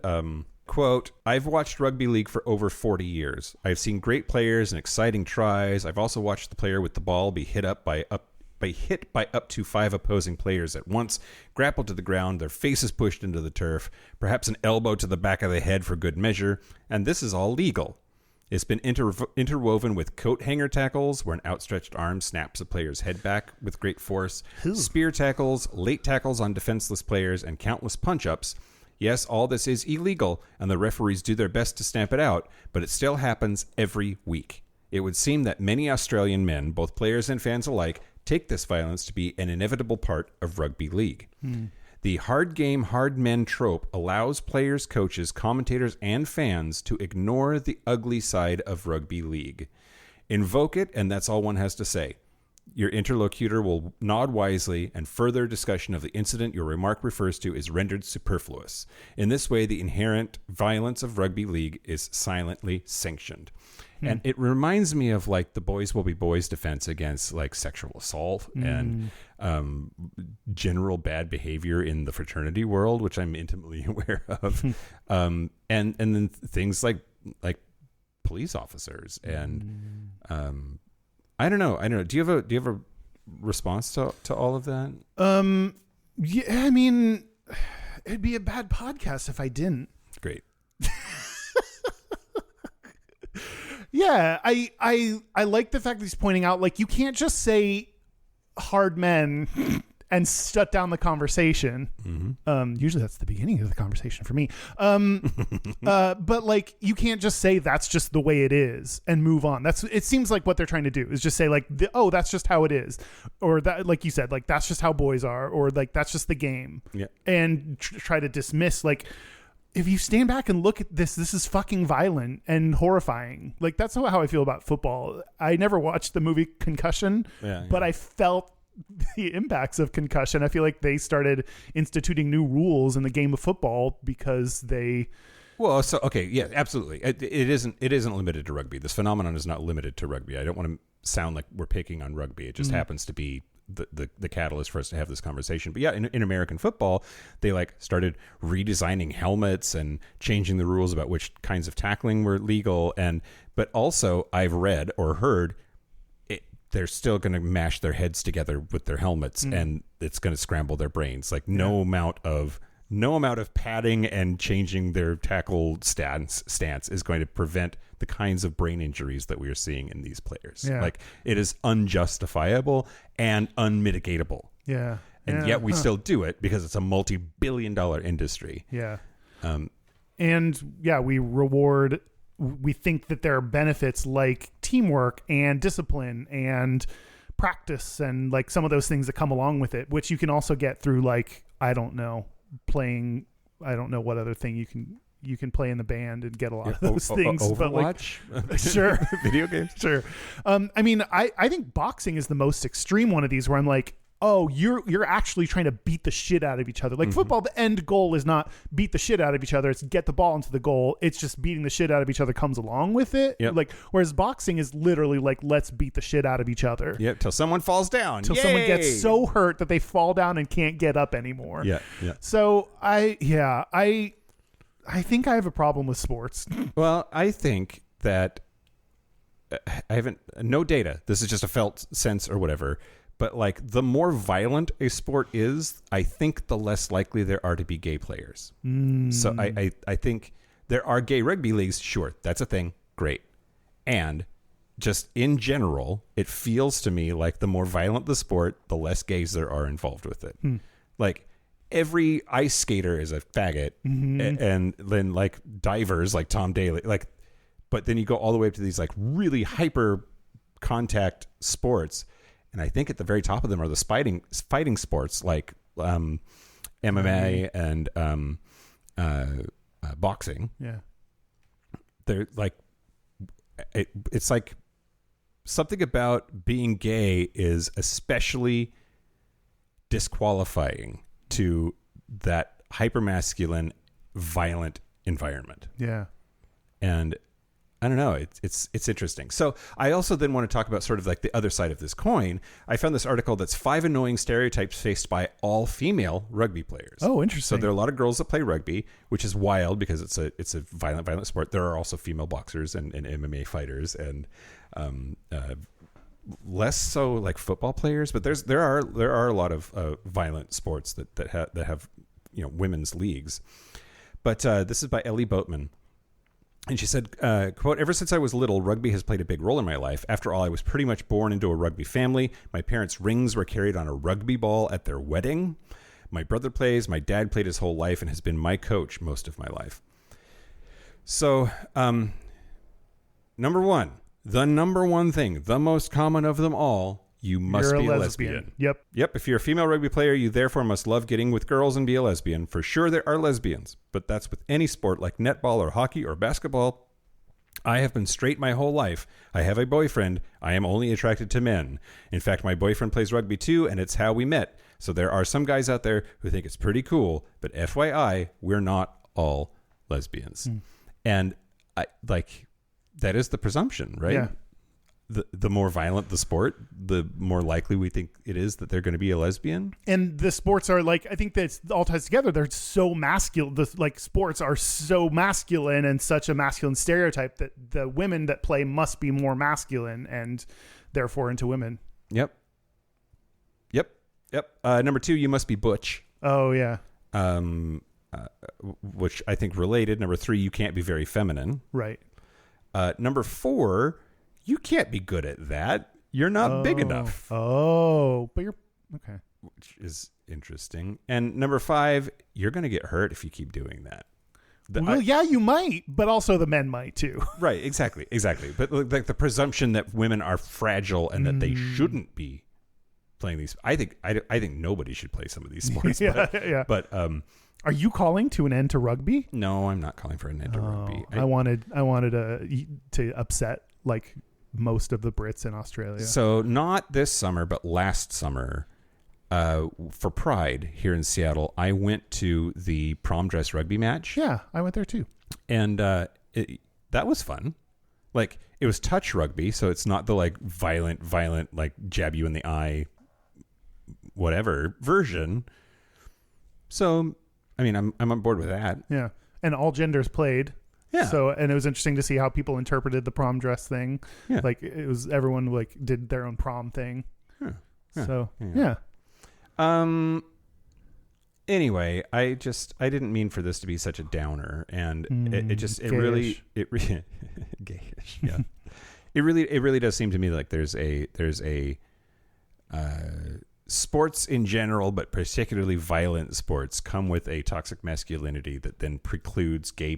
quote, "I've watched rugby league for over 40 years. I've seen great players and exciting tries. I've also watched the player with the ball be hit by up to 5 opposing players at once, grappled to the ground, their faces pushed into the turf, perhaps an elbow to the back of the head for good measure, and this is all legal. It's been interwoven with coat hanger tackles, where an outstretched arm snaps a player's head back with great force, spear tackles, late tackles on defenseless players, and countless punch-ups. Yes, all this is illegal, and the referees do their best to stamp it out, but it still happens every week. It would seem that many Australian men, both players and fans alike, take this violence to be an inevitable part of rugby league. The hard game, hard men trope allows players, coaches, commentators, and fans to ignore the ugly side of rugby league. Invoke it, and that's all one has to say. Your interlocutor will nod wisely, and further discussion of the incident your remark refers to is rendered superfluous. In this way, the inherent violence of rugby league is silently sanctioned." And it reminds me of like the boys will be boys defense against like sexual assault and general bad behavior in the fraternity world, which I'm intimately aware of. And then things like police officers and I don't know. Do you have a response to all of that? Yeah, I mean, it'd be a bad podcast if I didn't. Great. Yeah, I like the fact that he's pointing out, like, you can't just say hard men and shut down the conversation. Usually that's the beginning of the conversation for me. But like, you can't just say that's just the way it is and move on. It seems like what they're trying to do is just say like, that's just how it is. Or that, like you said, like, that's just how boys are, or like, that's just the game. Yeah. And try to dismiss like, if you stand back and look at this is fucking violent and horrifying. Like, that's how I feel about football. I never watched the movie Concussion, but I felt the impacts of concussion. I feel like they started instituting new rules in the game of football because they... Well, so, okay, yeah, absolutely. It isn't limited to rugby. This phenomenon is not limited to rugby. I don't want to sound like we're picking on rugby. It just happens to be the catalyst for us to have this conversation. But yeah, in American football, they like started redesigning helmets and changing the rules about which kinds of tackling were legal. But also, I've read or heard they're still going to mash their heads together with their helmets, and it's going to scramble their brains. Like no amount of padding and changing their tackle stance is going to prevent the kinds of brain injuries that we are seeing in these players. Yeah. Like, it is unjustifiable and unmitigatable. Yeah. And yet we still do it because it's a multi-billion-dollar industry. Yeah. We think that there are benefits like teamwork and discipline and practice and like some of those things that come along with it, which you can also get through, like, I don't know what other thing you can play in the band and get a lot of those things. Overwatch? But like, sure. Video games? Sure. I mean, I think boxing is the most extreme one of these where I'm like, oh, you're actually trying to beat the shit out of each other. Like football, the end goal is not beat the shit out of each other. It's get the ball into the goal. It's just beating the shit out of each other comes along with it. Yep. Like, whereas boxing is literally like, let's beat the shit out of each other. Yep. Till someone falls down. Till someone gets so hurt that they fall down and can't get up anymore. Yeah. Yeah. So I think I have a problem with sports. Well, I think that I haven't, no data. This is just a felt sense or whatever. But like, the more violent a sport is, I think the less likely there are to be gay players. So I think there are gay rugby leagues. Sure, that's a thing. Great. And just in general, it feels to me like the more violent the sport, the less gays there are involved with it. Like, every ice skater is a faggot, and then like divers like Tom Daley, like, but then you go all the way up to these like really hyper contact sports. And I think at the very top of them are the fighting sports like MMA and boxing. Yeah. They're like, it's like something about being gay is especially disqualifying to that hypermasculine, violent environment. Yeah. And I don't know. It's interesting. So I also then want to talk about sort of like the other side of this coin. I found this article that's 5 annoying stereotypes faced by all female rugby players. Oh, interesting. So there are a lot of girls that play rugby, which is wild because it's a violent sport. There are also female boxers and MMA fighters and less so like football players. But there are a lot of violent sports that have women's leagues. But this is by Ellie Boatman. And she said, quote, "Ever since I was little, rugby has played a big role in my life. After all, I was pretty much born into a rugby family. My parents' rings were carried on a rugby ball at their wedding. My brother plays. My dad played his whole life and has been my coach most of my life." So, number one thing, the most common of them all, you must be a lesbian. Yep. If you're a female rugby player, you therefore must love getting with girls and be a lesbian. For sure, there are lesbians, but that's with any sport like netball or hockey or basketball. I have been straight my whole life. I have a boyfriend. I am only attracted to men. In fact, my boyfriend plays rugby too, and it's how we met. So there are some guys out there who think it's pretty cool, but FYI, we're not all lesbians. And that is the presumption, right? Yeah. The more violent the sport, the more likely we think it is that they're going to be a lesbian. And the sports are like, I think that all ties together. They're so masculine. Sports are so masculine and such a masculine stereotype that the women that play must be more masculine and therefore into women. Yep. Number 2, you must be butch. Oh yeah. Which I think related. Number 3, you can't be very feminine. Right. Number 4, you can't be good at that. You're not big enough. Oh, but you're okay. Which is interesting. And number 5, you're going to get hurt if you keep doing that. Yeah, you might, but also the men might too. Right, exactly. But like the presumption that women are fragile and that they shouldn't be playing these. I think nobody should play some of these sports. Yeah. But are you calling to an end to rugby? no, I'm not calling for an end to rugby. I wanted to upset like most of the Brits in Australia. So not this summer, but last summer, for Pride here in Seattle, I went to the prom dress rugby match. Yeah, I went there too. And that was fun. Like, it was touch rugby, so it's not the like violent, like jab you in the eye, whatever version. So, I mean, I'm on board with that. Yeah, and all genders played. Yeah. So, and it was interesting to see how people interpreted the prom dress thing. Yeah. Like, it was everyone like did their own prom thing. Yeah. So, Yeah. Anyway, I didn't mean for this to be such a downer, and it really gayish. Yeah. it really does seem to me like there's a sports in general, but particularly violent sports, come with a toxic masculinity that then precludes gay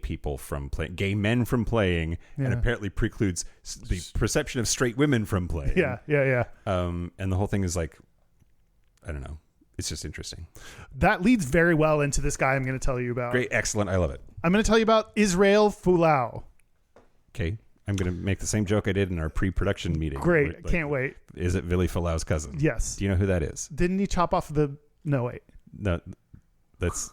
men from playing, and apparently precludes the perception of straight women from playing. Yeah. And the whole thing is like, I don't know. It's just interesting. That leads very well into this guy I'm going to tell you about. Great. Excellent. I love it. I'm going to tell you about Israel Folau. Okay. I'm going to make the same joke I did in our pre-production meeting. Great. Can't wait. Is it Billy Falau's cousin? Yes. Do you know who that is? Didn't he chop off the... No, wait. No, that's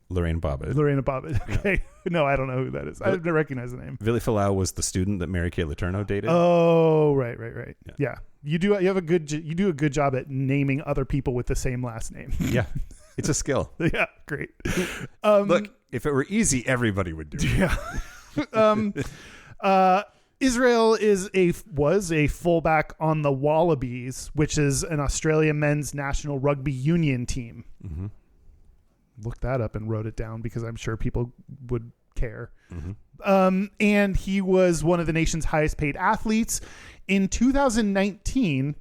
Lorraine Bobbitt. Lorena Bobbitt. Okay. No, I don't know who that is. I don't recognize the name. Billy Falau was the student that Mary Kay Letourneau dated. Oh, right. Yeah. You do a good job at naming other people with the same last name. Yeah. It's a skill. Yeah, great. Look, if it were easy, everybody would do it. Yeah. Israel was a fullback on the Wallabies, which is an Australian men's national rugby union team. Mm-hmm. Looked that up and wrote it down because I'm sure people would care. Mm-hmm. And he was one of the nation's highest paid athletes. In 2019,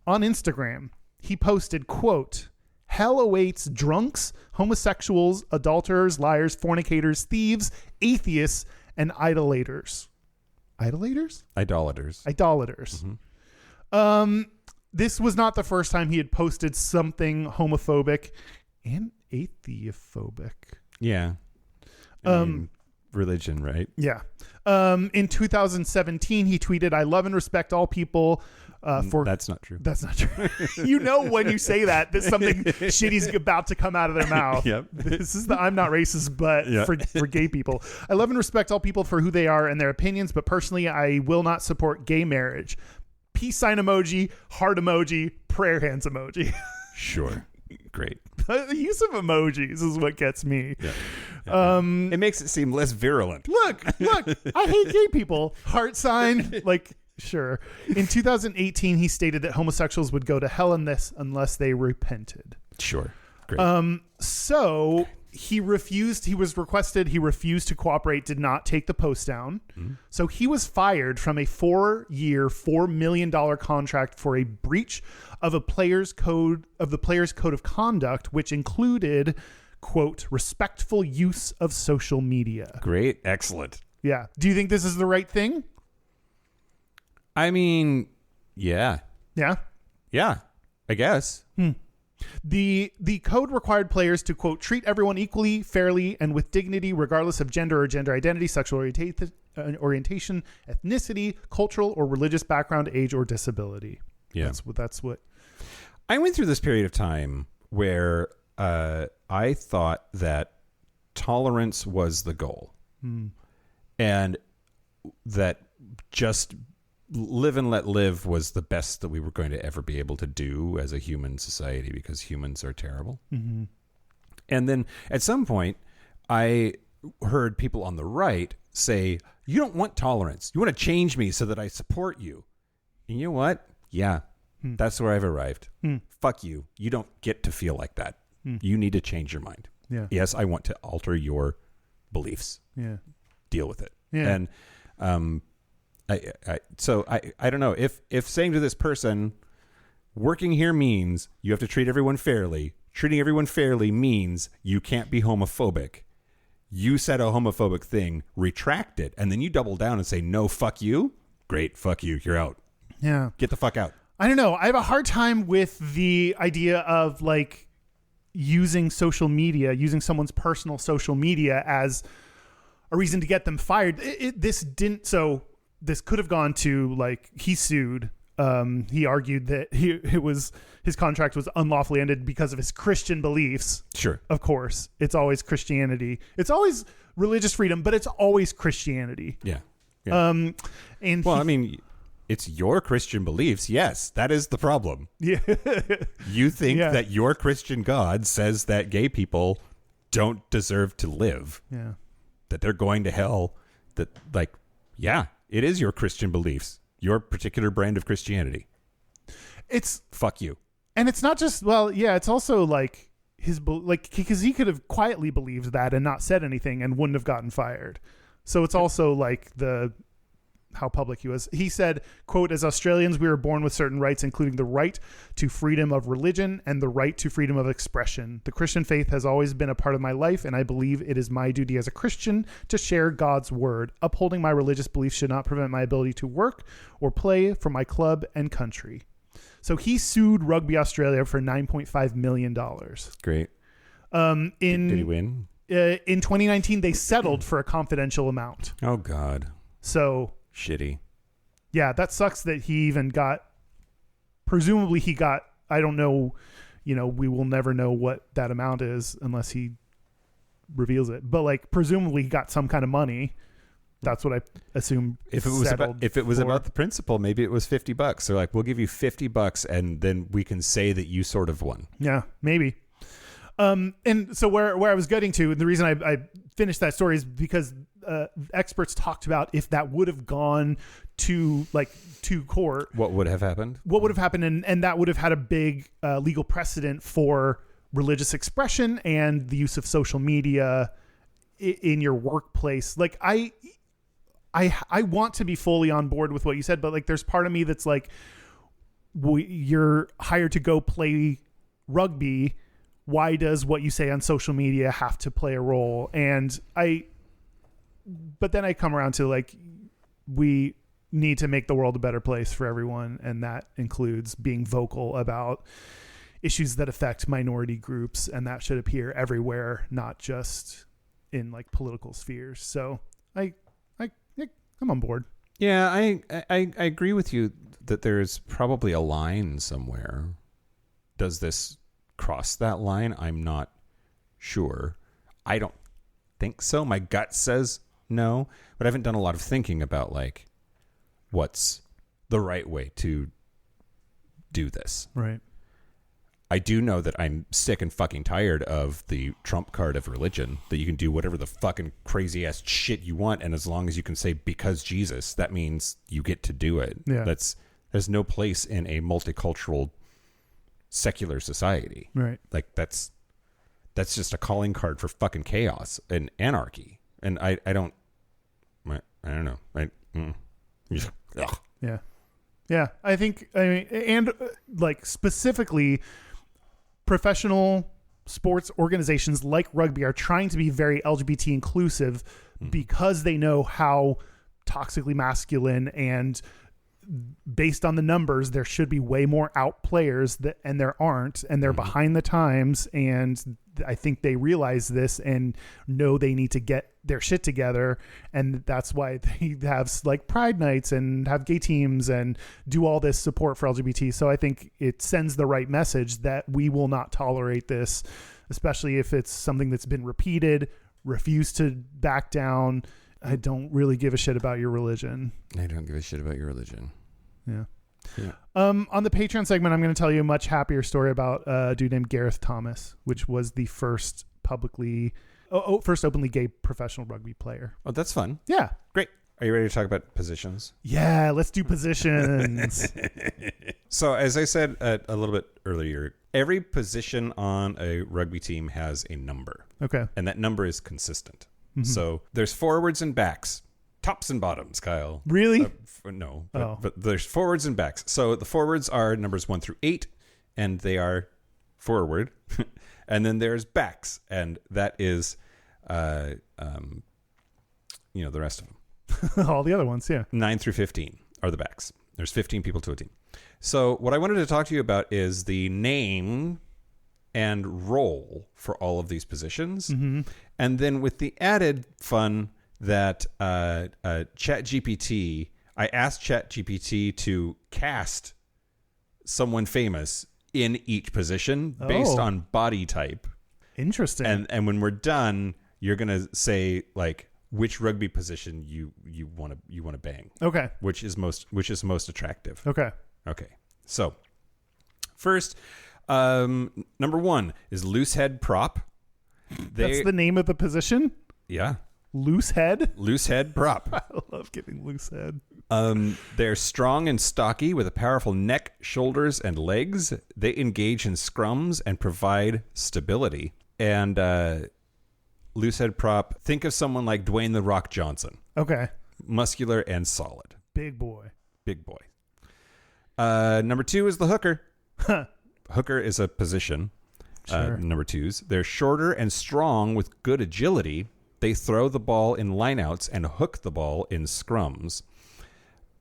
on Instagram, he posted, quote, "Hell awaits drunks, homosexuals, adulterers, liars, fornicators, thieves, atheists, and idolaters." Idolaters? Idolaters. Mm-hmm. This was not the first time he had posted something homophobic and atheophobic. Yeah. I mean, religion, right? Yeah. In 2017, he tweeted, "I love and respect all people." That's not true. That's not true. You know when you say that something shitty's about to come out of their mouth. Yep. This is the I'm not racist, but for gay people. "I love and respect all people for who they are and their opinions, but personally, I will not support gay marriage." Peace sign emoji, heart emoji, prayer hands emoji. Sure. Great. The use of emojis is what gets me. Yeah. It makes it seem less virulent. Look, I hate gay people. Heart sign, like, sure. In 2018, he stated that homosexuals would go to hell in this unless they repented. Sure. Great. So he refused to cooperate, did not take the post down. Mm-hmm. So he was fired from a 4-year, $4 million contract for a breach of the player's code of conduct, which included, quote, respectful use of social media. Great. Excellent. Yeah. Do you think this is the right thing? I mean, yeah. Yeah? Yeah, I guess. The code required players to, quote, treat everyone equally, fairly, and with dignity, regardless of gender or gender identity, sexual orientation, ethnicity, cultural or religious background, age, or disability. Yeah. That's what. I went through this period of time where I thought that tolerance was the goal. And that just live and let live was the best that we were going to ever be able to do as a human society, because humans are terrible. Mm-hmm. And then at some point, I heard people on the right say, "You don't want tolerance. You want to change me so that I support you." And you know what? Yeah, that's where I've arrived. Fuck you. You don't get to feel like that. You need to change your mind. Yeah. Yes, I want to alter your beliefs. Yeah. Deal with it. Yeah. And so I don't know if saying to this person, working here means you have to treat everyone fairly. Treating everyone fairly means you can't be homophobic. You said a homophobic thing, retract it, and then you double down and say, no, fuck you. Great, fuck you. You're out. Yeah. Get the fuck out. I don't know. I have a hard time with the idea of like using social media, using someone's personal social media as a reason to get them fired. This could have gone to like, he sued. He argued that his contract was unlawfully ended because of his Christian beliefs. Sure. Of course. It's always Christianity. It's always religious freedom, but it's always Christianity. Yeah. It's your Christian beliefs. Yes, that is the problem. Yeah. You think that your Christian God says that gay people don't deserve to live. Yeah. That they're going to hell. That, like, yeah, it is your Christian beliefs. Your particular brand of Christianity. It's fuck you. And it's not just, it's also like because he could have quietly believed that and not said anything and wouldn't have gotten fired. So it's also like how public he was. He said, quote, "As Australians, we were born with certain rights, including the right to freedom of religion and the right to freedom of expression. The Christian faith has always been a part of my life, and I believe it is my duty as a Christian to share God's word. Upholding my religious beliefs should not prevent my ability to work or play for my club and country." So he sued Rugby Australia for $9.5 million. Great. Did he win? In 2019, they settled for a confidential amount. Oh, God. So... shitty. Yeah, that sucks that he even got... presumably he got... I don't know, we will never know what that amount is unless he reveals it. But, like, presumably he got some kind of money. That's what I assume. If it was about the principal, maybe it was $50. They're like, we'll give you $50 and then we can say that you sort of won. Yeah, maybe. And so where I was getting to, and the reason I finished that story is because experts talked about if that would have gone to court. What would have happened? And that would have had a big legal precedent for religious expression and the use of social media in your workplace. Like I want to be fully on board with what you said, but like there's part of me that's like, you're hired to go play rugby. Why does what you say on social media have to play a role? But then I come around to like, we need to make the world a better place for everyone. And that includes being vocal about issues that affect minority groups. And that should appear everywhere, not just in like political spheres. So I'm on board. Yeah, I agree with you that there's probably a line somewhere. Does this cross that line? I'm not sure. I don't think so. My gut says no, but I haven't done a lot of thinking about like what's the right way to do this. Right. I do know that I'm sick and fucking tired of the trump card of religion, that you can do whatever the fucking crazy ass shit you want, and as long as you can say because Jesus, that means you get to do it. Yeah. There's no place in a multicultural secular society. Right. Like that's just a calling card for fucking chaos and anarchy. And I don't know. Yeah. Yeah. I think, and like specifically professional sports organizations like rugby are trying to be very LGBT inclusive because they know how toxically masculine, and based on the numbers, there should be way more out players and there aren't, and they're behind the times. And I think they realize this and know they need to get their shit together. And that's why they have like pride nights and have gay teams and do all this support for LGBT. So I think it sends the right message that we will not tolerate this, especially if it's something that's been repeated, refuse to back down. I don't really give a shit about your religion. I don't give a shit about your religion. Yeah. On the Patreon segment, I'm going to tell you a much happier story about a dude named Gareth Thomas, which was the first openly gay professional rugby player. Oh, that's fun. Yeah. Great. Are you ready to talk about positions? Yeah, let's do positions. So as I said a little bit earlier, every position on a rugby team has a number. Okay. And that number is consistent. Mm-hmm. So there's forwards and backs, tops and bottoms, Kyle. Really? No, but there's forwards and backs. So the forwards are numbers 1 through 8, and they are forward. And then there's backs, and that is, the rest of them. All the other ones, yeah. 9 through 15 are the backs. There's 15 people to a team. So what I wanted to talk to you about is the name and role for all of these positions. Mm-hmm. And then with the added fun that ChatGPT, I asked ChatGPT to cast someone famous in each position based on body type. Interesting. And when we're done, you're going to say like which rugby position you want to bang. Okay. Which is most attractive. Okay. Okay. So, first, number 1 is loose head prop. That's the name of the position? Yeah. Loose head? Loose head prop. I love getting loose head. They're strong and stocky with a powerful neck, shoulders, and legs. They engage in scrums and provide stability. And loose head prop, think of someone like Dwayne "The Rock" Johnson. Okay. Muscular and solid. Big boy. Big boy. Number 2 is the hooker. Hooker is a position. Sure. Number 2s. They're shorter and strong with good agility. They throw the ball in lineouts and hook the ball in scrums.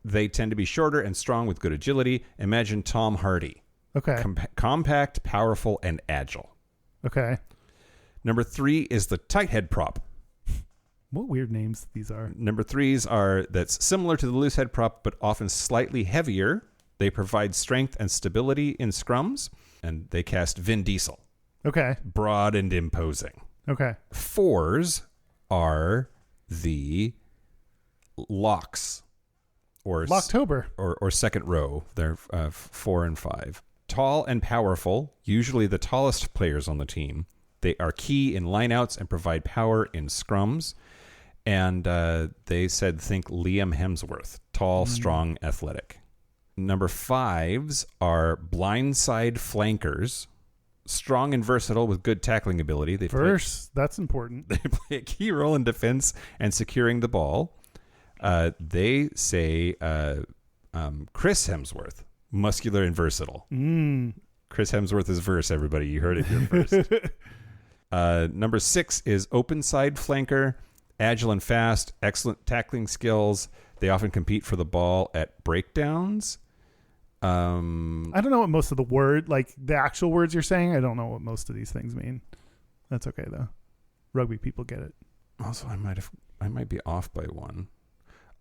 They tend to be shorter and strong with good agility. Imagine Tom Hardy. Okay. Compact, powerful, and agile. Okay. Number 3 is the tight head prop. What weird names these are. Number 3s are that's similar to the loose head prop, but often slightly heavier. They provide strength and stability in scrums, and they cast Vin Diesel. Okay. Broad and imposing. Okay. 4s are the locks, or Locktober. or second row. They're 4 and 5. Tall and powerful, usually the tallest players on the team. They are key in lineouts and provide power in scrums. And they said think Liam Hemsworth. Tall, strong, athletic. Number 5s are blindside flankers. Strong and versatile with good tackling ability. That's important. They play a key role in defense and securing the ball. They say Chris Hemsworth. Muscular and versatile. Chris Hemsworth is verse, everybody. You heard it here first. Number 6 is open side flanker, agile and fast, excellent tackling skills. They often compete for the ball at breakdowns. I don't know what most of the actual words you're saying. I don't know what most of these things mean. That's okay though. Rugby people get it. Also, I might be off by one.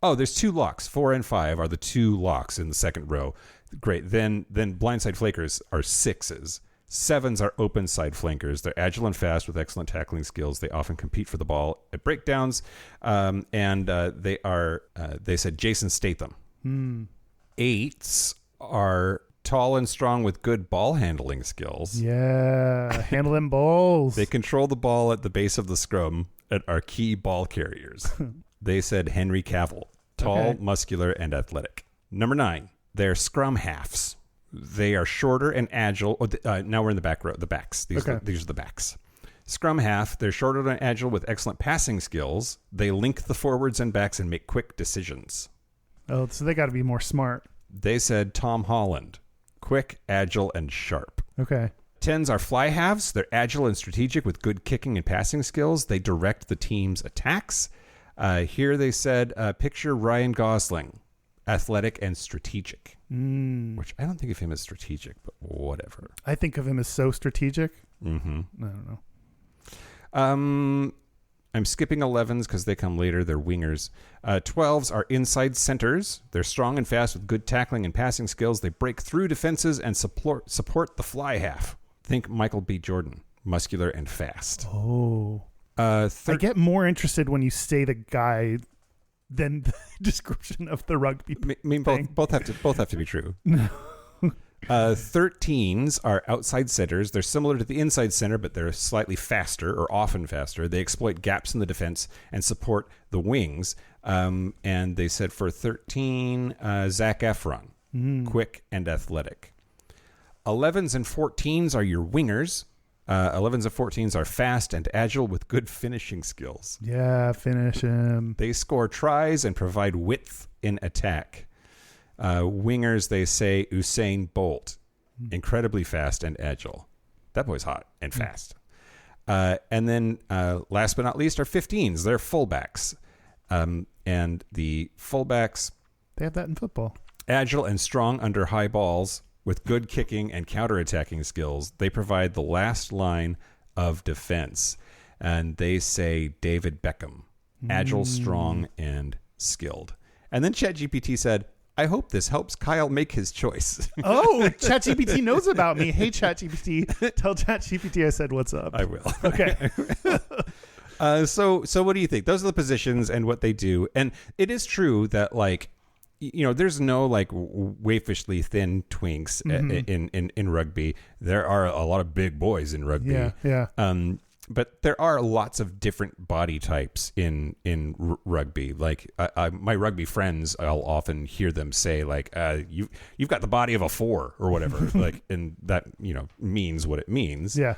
Oh, there's 2 locks. 4 and 5 are the 2 locks in the second row. Great. Then blindside flankers are 6s. 7s are open side flankers. They're agile and fast with excellent tackling skills. They often compete for the ball at breakdowns. They said Jason Statham. 8s are tall and strong with good ball handling skills. Yeah, handle them balls. They control the ball at the base of the scrum and are key ball carriers. They said Henry Cavill. Tall, muscular, and athletic. Number 9, they're scrum halves. They are shorter and agile. Now we're in the back row, the backs. These are the backs. Scrum half, they're shorter and agile with excellent passing skills. They link the forwards and backs and make quick decisions. Oh, so they got to be more smart. They said Tom Holland. Quick, agile, and sharp. Okay. 10s are fly halves. They're agile and strategic with good kicking and passing skills. They direct the team's attacks. Here they said, picture Ryan Gosling. Athletic and strategic. Which I don't think of him as strategic, but whatever. I think of him as so strategic. Mm-hmm. I don't know. I'm skipping 11s because they come later. They're wingers. 12s are inside centers. They're strong and fast with good tackling and passing skills. They break through defenses and support the fly half. Think Michael B. Jordan. Muscular and fast. Oh. I get more interested when you say the guy than the description of the rugby. Both have to be true. 13s are outside centers. They're similar to the inside center, but they're slightly faster or often faster. They exploit gaps in the defense and support the wings. And they said for 13, Zac Efron, quick and athletic. 11s and 14s are your wingers. 11s and 14s are fast and agile with good finishing skills. Yeah, finish him. They score tries and provide width in attack. Wingers, they say Usain Bolt. Incredibly fast and agile. That boy's hot and fast. And then last but not least are 15s. They're fullbacks. And the fullbacks... They have that in football. Agile and strong under high balls with good kicking and counterattacking skills, they provide the last line of defense. And they say David Beckham, agile, strong, and skilled. And then ChatGPT said, I hope this helps Kyle make his choice. Oh, ChatGPT knows about me. Hey, ChatGPT, tell ChatGPT I said what's up. I will. Okay. So what do you think? Those are the positions and what they do. And it is true that, like, you know, there's no like wafishly thin twinks in rugby. There are a lot of big boys in rugby. Yeah. But there are lots of different body types in rugby. Like my rugby friends, I'll often hear them say like, "You've got the body of a 4 or whatever," like, and that, you know, means what it means. Yeah.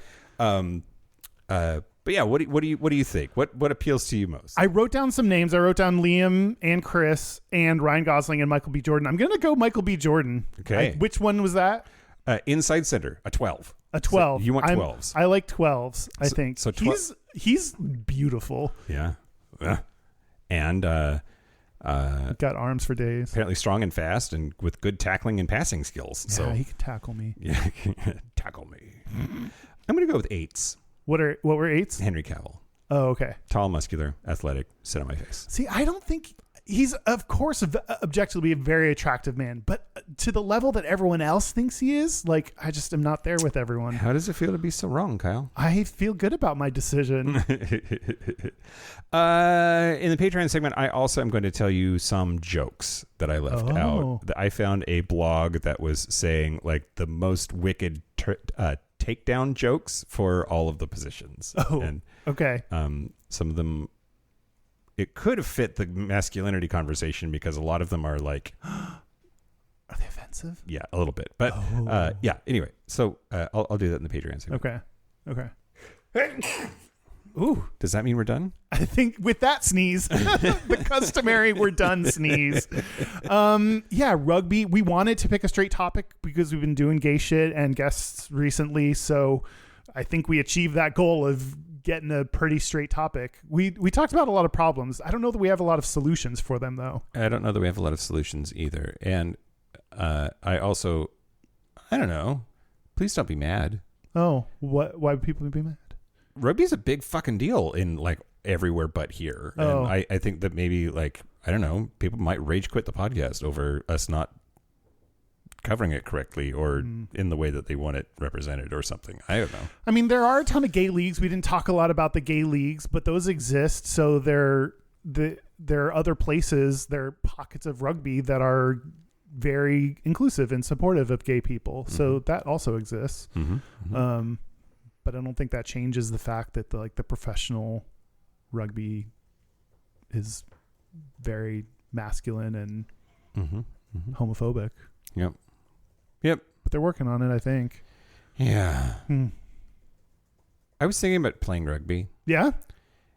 But yeah, what do you think? What appeals to you most? I wrote down some names. I wrote down Liam and Chris and Ryan Gosling and Michael B. Jordan. I'm gonna go Michael B. Jordan. Okay. Which one was that? Inside center, a 12. A 12. So you want 12s? I like 12s. I think. So he's beautiful. Yeah. And got arms for days. apparently strong and fast and with good tackling and passing skills. Yeah, So he could tackle me. yeah, tackle me. I'm gonna go with 8s. What were 8s? Henry Cavill, Oh, okay. tall, muscular, athletic, sit on my face. See, I don't think he's, of course, objectively a very attractive man, but to the level that everyone else thinks he is, like, I just am not there with everyone. How does it feel to be so wrong, Kyle? I feel good about my decision. In the Patreon segment, I also am going to tell you some jokes that I left out. I found a blog that was saying like the most wicked takedown jokes for all of the positions. Oh, and okay. some of them, it could have fit the masculinity conversation because a lot of them are like, are they offensive? yeah, a little bit. But yeah, anyway, so I'll do that in the Patreon segment. Okay. Ooh, Does that mean we're done? I think with that sneeze, the customary we're done sneeze. Yeah, rugby. We wanted to pick a straight topic because we've been doing gay shit and guests recently. So I think we achieved that goal of getting a pretty straight topic. We talked about a lot of problems. I don't know that we have a lot of solutions for them, though. I don't know that we have a lot of solutions either. And I don't know. Please don't be mad. Oh, what? Why would people be mad? Rugby's a big fucking deal in like everywhere but here. Oh. And I think that maybe like, I don't know, people might rage quit the podcast over us not covering it correctly or in the way that they want it represented or something. I don't know. I mean, there are a ton of gay leagues. We didn't talk a lot about the gay leagues, but those exist. So there are other places, there are pockets of rugby that are very inclusive and supportive of gay people. So that also exists. But I don't think that changes the fact that the professional rugby is very masculine and homophobic. Yep. But they're working on it, I think. Yeah. I was thinking about playing rugby. Yeah?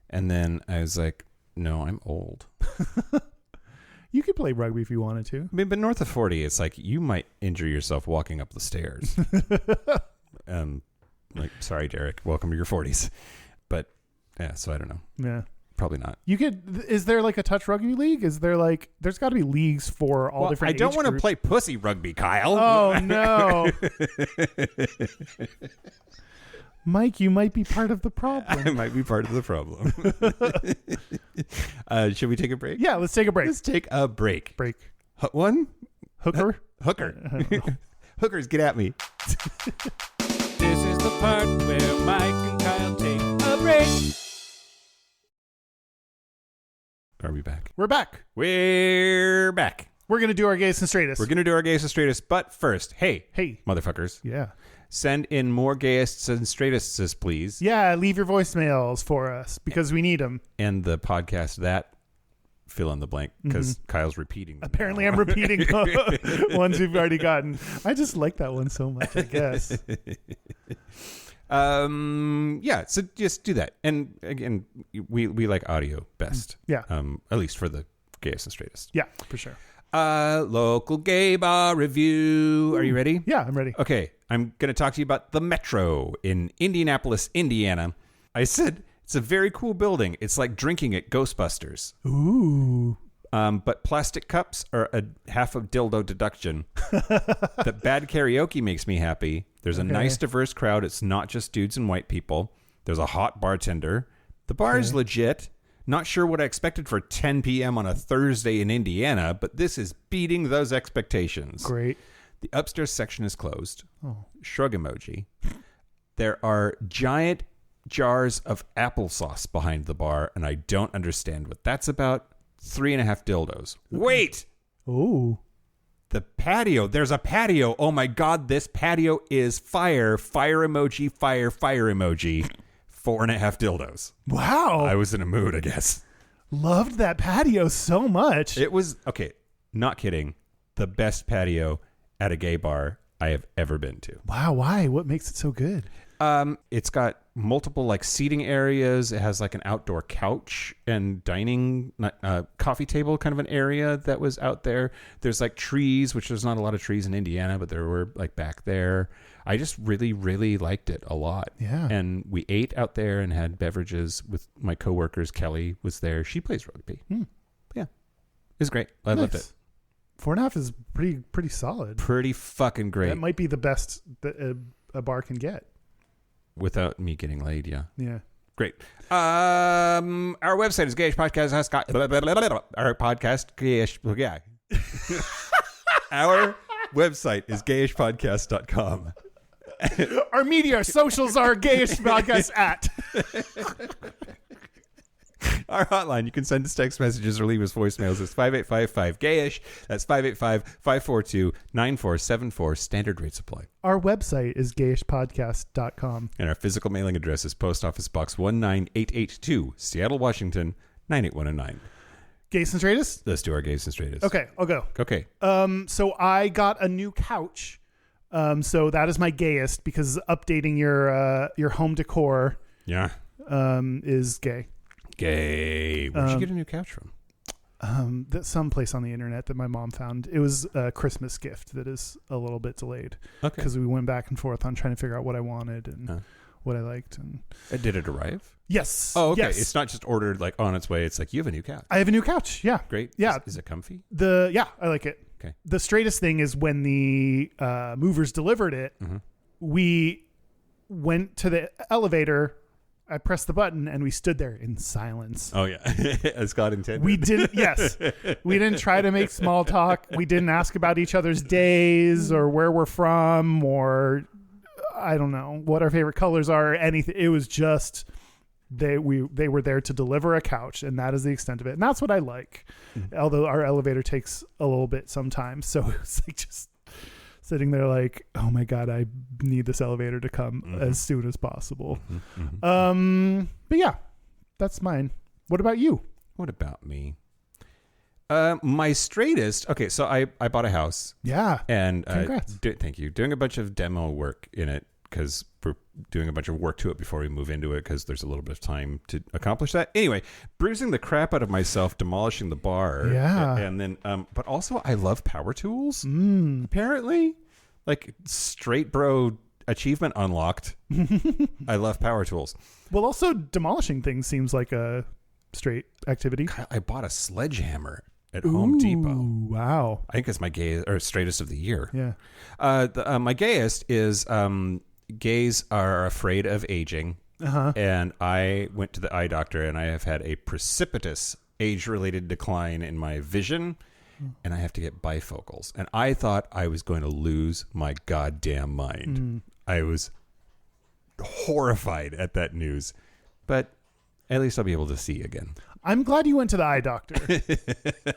And then I was like, no, I'm old. You could play rugby if you wanted to. I mean, but north of 40, it's like you might injure yourself walking up the stairs. Like, sorry, Derek, welcome to your 40s. But yeah, so I don't know. Yeah. Probably not. You could. Is there like a touch rugby league? Is there like? There's got to be leagues for all different. I don't want to groups. play pussy rugby, Kyle. Oh no, Mike, you might be part of the problem. I might be part of the problem. Should we take a break? Yeah, let's take a break. Let's take a break. Hooker. Hookers, get at me. This is the part where Mike and Kyle take a break. Are we back? We're back. We're back. We're gonna do our gayest and straightest. We're going to do our gayest and straightest, but first, hey, motherfuckers. Yeah. Send in more gayests and straightests, please. Yeah, leave your voicemails for us because we need them. And the podcast that fill in the blank because Kyle's repeating them. Apparently I'm repeating ones we've already gotten. I just like that one so much, I guess. Yeah, so just do that. And again, we like audio best. Yeah. At least for the gayest and straightest. Yeah, for sure. Local gay bar review. Are you ready? Yeah, I'm ready. Okay, I'm going to talk to you about the Metro in Indianapolis, Indiana. I said it's a very cool building. It's like drinking at Ghostbusters. Ooh. But plastic cups are a half of dildo deduction. The bad karaoke makes me happy. There's a nice diverse crowd. It's not just dudes and white people. There's a hot bartender. The bar is legit. Not sure what I expected for 10 p.m. on a Thursday in Indiana, but this is beating those expectations. Great. The upstairs section is closed. Oh. Shrug emoji. There are giant jars of applesauce behind the bar, and I don't understand what that's about. 3.5 dildos. Wait! Ooh. The patio. There's a patio. Oh my God, this patio is fire. Fire emoji, fire emoji. 4.5 dildos. Wow. I was in a mood, I guess. Loved that patio so much. It was, okay, not kidding, the best patio at a gay bar I have ever been to. Wow, why? What makes it so good? It's got multiple like seating areas. It has like an outdoor couch and dining, coffee table kind of an area that was out there. There's like trees, which there's not a lot of trees in Indiana, but there were like back there. I just really, really liked it a lot. Yeah. And we ate out there and had beverages with my coworkers. Kelly was there. She plays rugby. Yeah. It was great. I loved it. 4.5 is pretty solid. Pretty fucking great. That might be the best that a bar can get. Without me getting laid, yeah. Yeah. Great. Our website is Gayish Podcast. Our podcast, Gayish. Yeah. Our website is gayishpodcast.com. Our media, our socials are Gayish Podcast at. Our hotline, you can send us text messages or leave us voicemails. It's 5855-GAYISH. That's 585-542-9474. Standard rate supply. Our website is gayishpodcast.com. And our physical mailing address is Post Office Box 19882, Seattle, Washington, 98109. Gayest and Straightest? Let's do our Gayest and Straightest. Okay, I'll go. Okay. So I got a new couch. So that is my gayest because updating your home decor Yeah. is gay. Gay. Where'd you get a new couch from? That's someplace on the internet that my mom found. It was a Christmas gift that is a little bit delayed. Okay. Because we went back and forth on trying to figure out what I wanted and what I liked. And Did it arrive? yes. Oh, okay. Yes. It's not just ordered like on its way. It's like you have a new couch. I have a new couch. Yeah. Great. Yeah. Is it comfy? I like it. Okay. The straightest thing is when the movers delivered it, we went to the elevator. I pressed the button and we stood there in silence. Oh yeah, as God intended. We didn't. Yes, we didn't try to make small talk. We didn't ask about each other's days or where we're from or I don't know what our favorite colors are. Or anything. It was just they were there to deliver a couch, and that is the extent of it. And that's what I like. Although our elevator takes a little bit sometimes, so it was like just sitting there like, oh my God, I need this elevator to come as soon as possible. But yeah, that's mine. What about you? What about me? My straightest. Okay, so I bought a house. Yeah. And congrats. Thank you. Doing a bunch of demo work in it because we're doing a bunch of work to it before we move into it because there's a little bit of time to accomplish that. Anyway, bruising the crap out of myself, demolishing the bar. Yeah. And then, but also I love power tools. Apparently, like straight bro achievement unlocked. I love power tools. Well, also demolishing things seems like a straight activity. I bought a sledgehammer at Home Depot. Wow. I think it's my gayest or straightest of the year. Yeah. My gayest is gays are afraid of aging. And I went to the eye doctor and I have had a precipitous age-related decline in my vision and I have to get bifocals. And I thought I was going to lose my goddamn mind. I was horrified at that news. But at least I'll be able to see again. I'm glad you went to the eye doctor.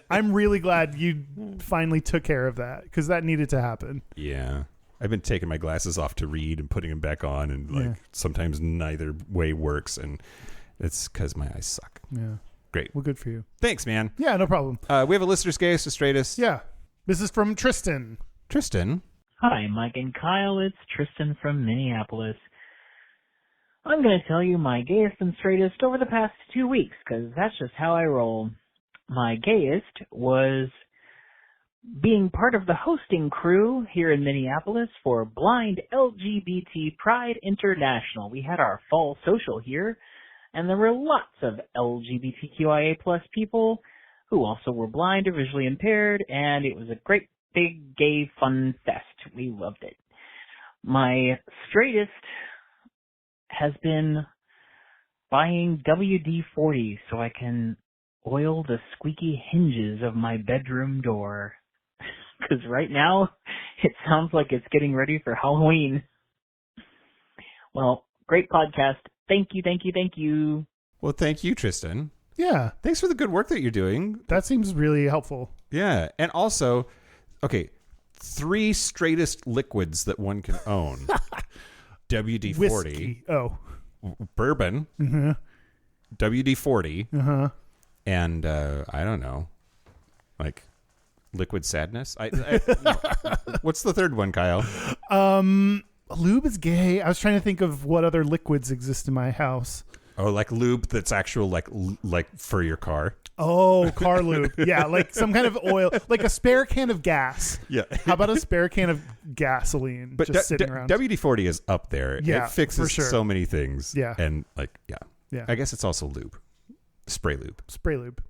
I'm really glad you finally took care of that because that needed to happen. Yeah. I've been taking my glasses off to read and putting them back on, and sometimes neither way works, and it's because my eyes suck. Yeah. Great. Well, good for you. Thanks, man. Yeah, no problem. We have a listener's Gayest or Straightest. Yeah. This is from Tristan. Tristan. Hi, Mike and Kyle. It's Tristan from Minneapolis. I'm going to tell you my gayest and straightest over the past 2 weeks, because that's just how I roll. My gayest was being part of the hosting crew here in Minneapolis for Blind LGBT Pride International. We had our fall social here, and there were lots of LGBTQIA plus people, who also were blind or visually impaired, and it was a great big gay fun fest. We loved it. My straightest has been buying WD-40 so I can oil the squeaky hinges of my bedroom door. Because right now, it sounds like it's getting ready for Halloween. Well, great podcast. Thank you, thank you, thank you. Well, thank you, Tristan. Yeah. Thanks for the good work that you're doing. That seems really helpful. Yeah. And also, okay, 3 straightest liquids that one can own. WD-40. Whiskey. Oh. Bourbon. Uh-huh. WD-40. Uh-huh. And, I don't know, like liquid sadness. What's the third one, Kyle? Lube is gay. I was trying to think of what other liquids exist in my house. Oh, like lube that's actual, like for your car. Oh, car lube. Yeah, like some kind of oil, like a spare can of gas. Yeah. How about a spare can of gasoline But just sitting around? WD-40 is up there. Yeah, it fixes for sure. so many things. Yeah. And Yeah. I guess it's also lube. Spray lube. Spray lube.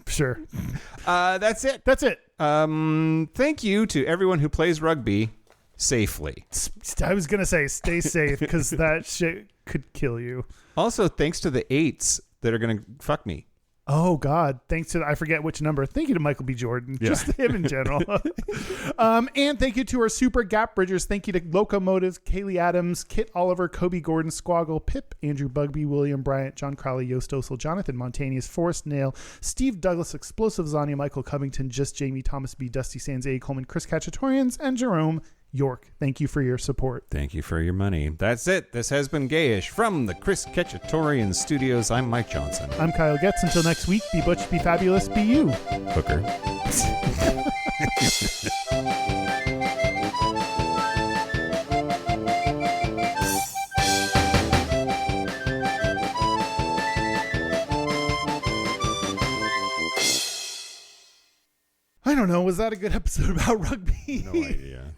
Sure. That's it. That's it. Thank you to everyone who plays rugby safely. I was going to say stay safe because that shit could kill you. Also, thanks to the 8s that are going to fuck me. Oh, God. Thanks to, I forget which number. Thank you to Michael B. Jordan. Yeah. Just him in general. And thank you to our super gap bridgers. Thank you to Locomotives, Kaylee Adams, Kit Oliver, Kobe Gordon, Squoggle, Pip, Andrew Bugby, William Bryant, John Crowley, Yost Osel, Jonathan Montanius, Forrest Nail, Steve Douglas, Explosive Zania, Michael Covington, Just Jamie, Thomas B., Dusty Sands, A. Coleman, Chris Cacciatorians, and Jerome York. Thank you for your support. Thank you for your money. That's it. This has been Gayish from the Chris Cacciatorian Studios. I'm Mike Johnson. I'm Kyle Getz. Until next week, be butch, be fabulous, be you. Hooker. I don't know. Was that a good episode about rugby? No idea.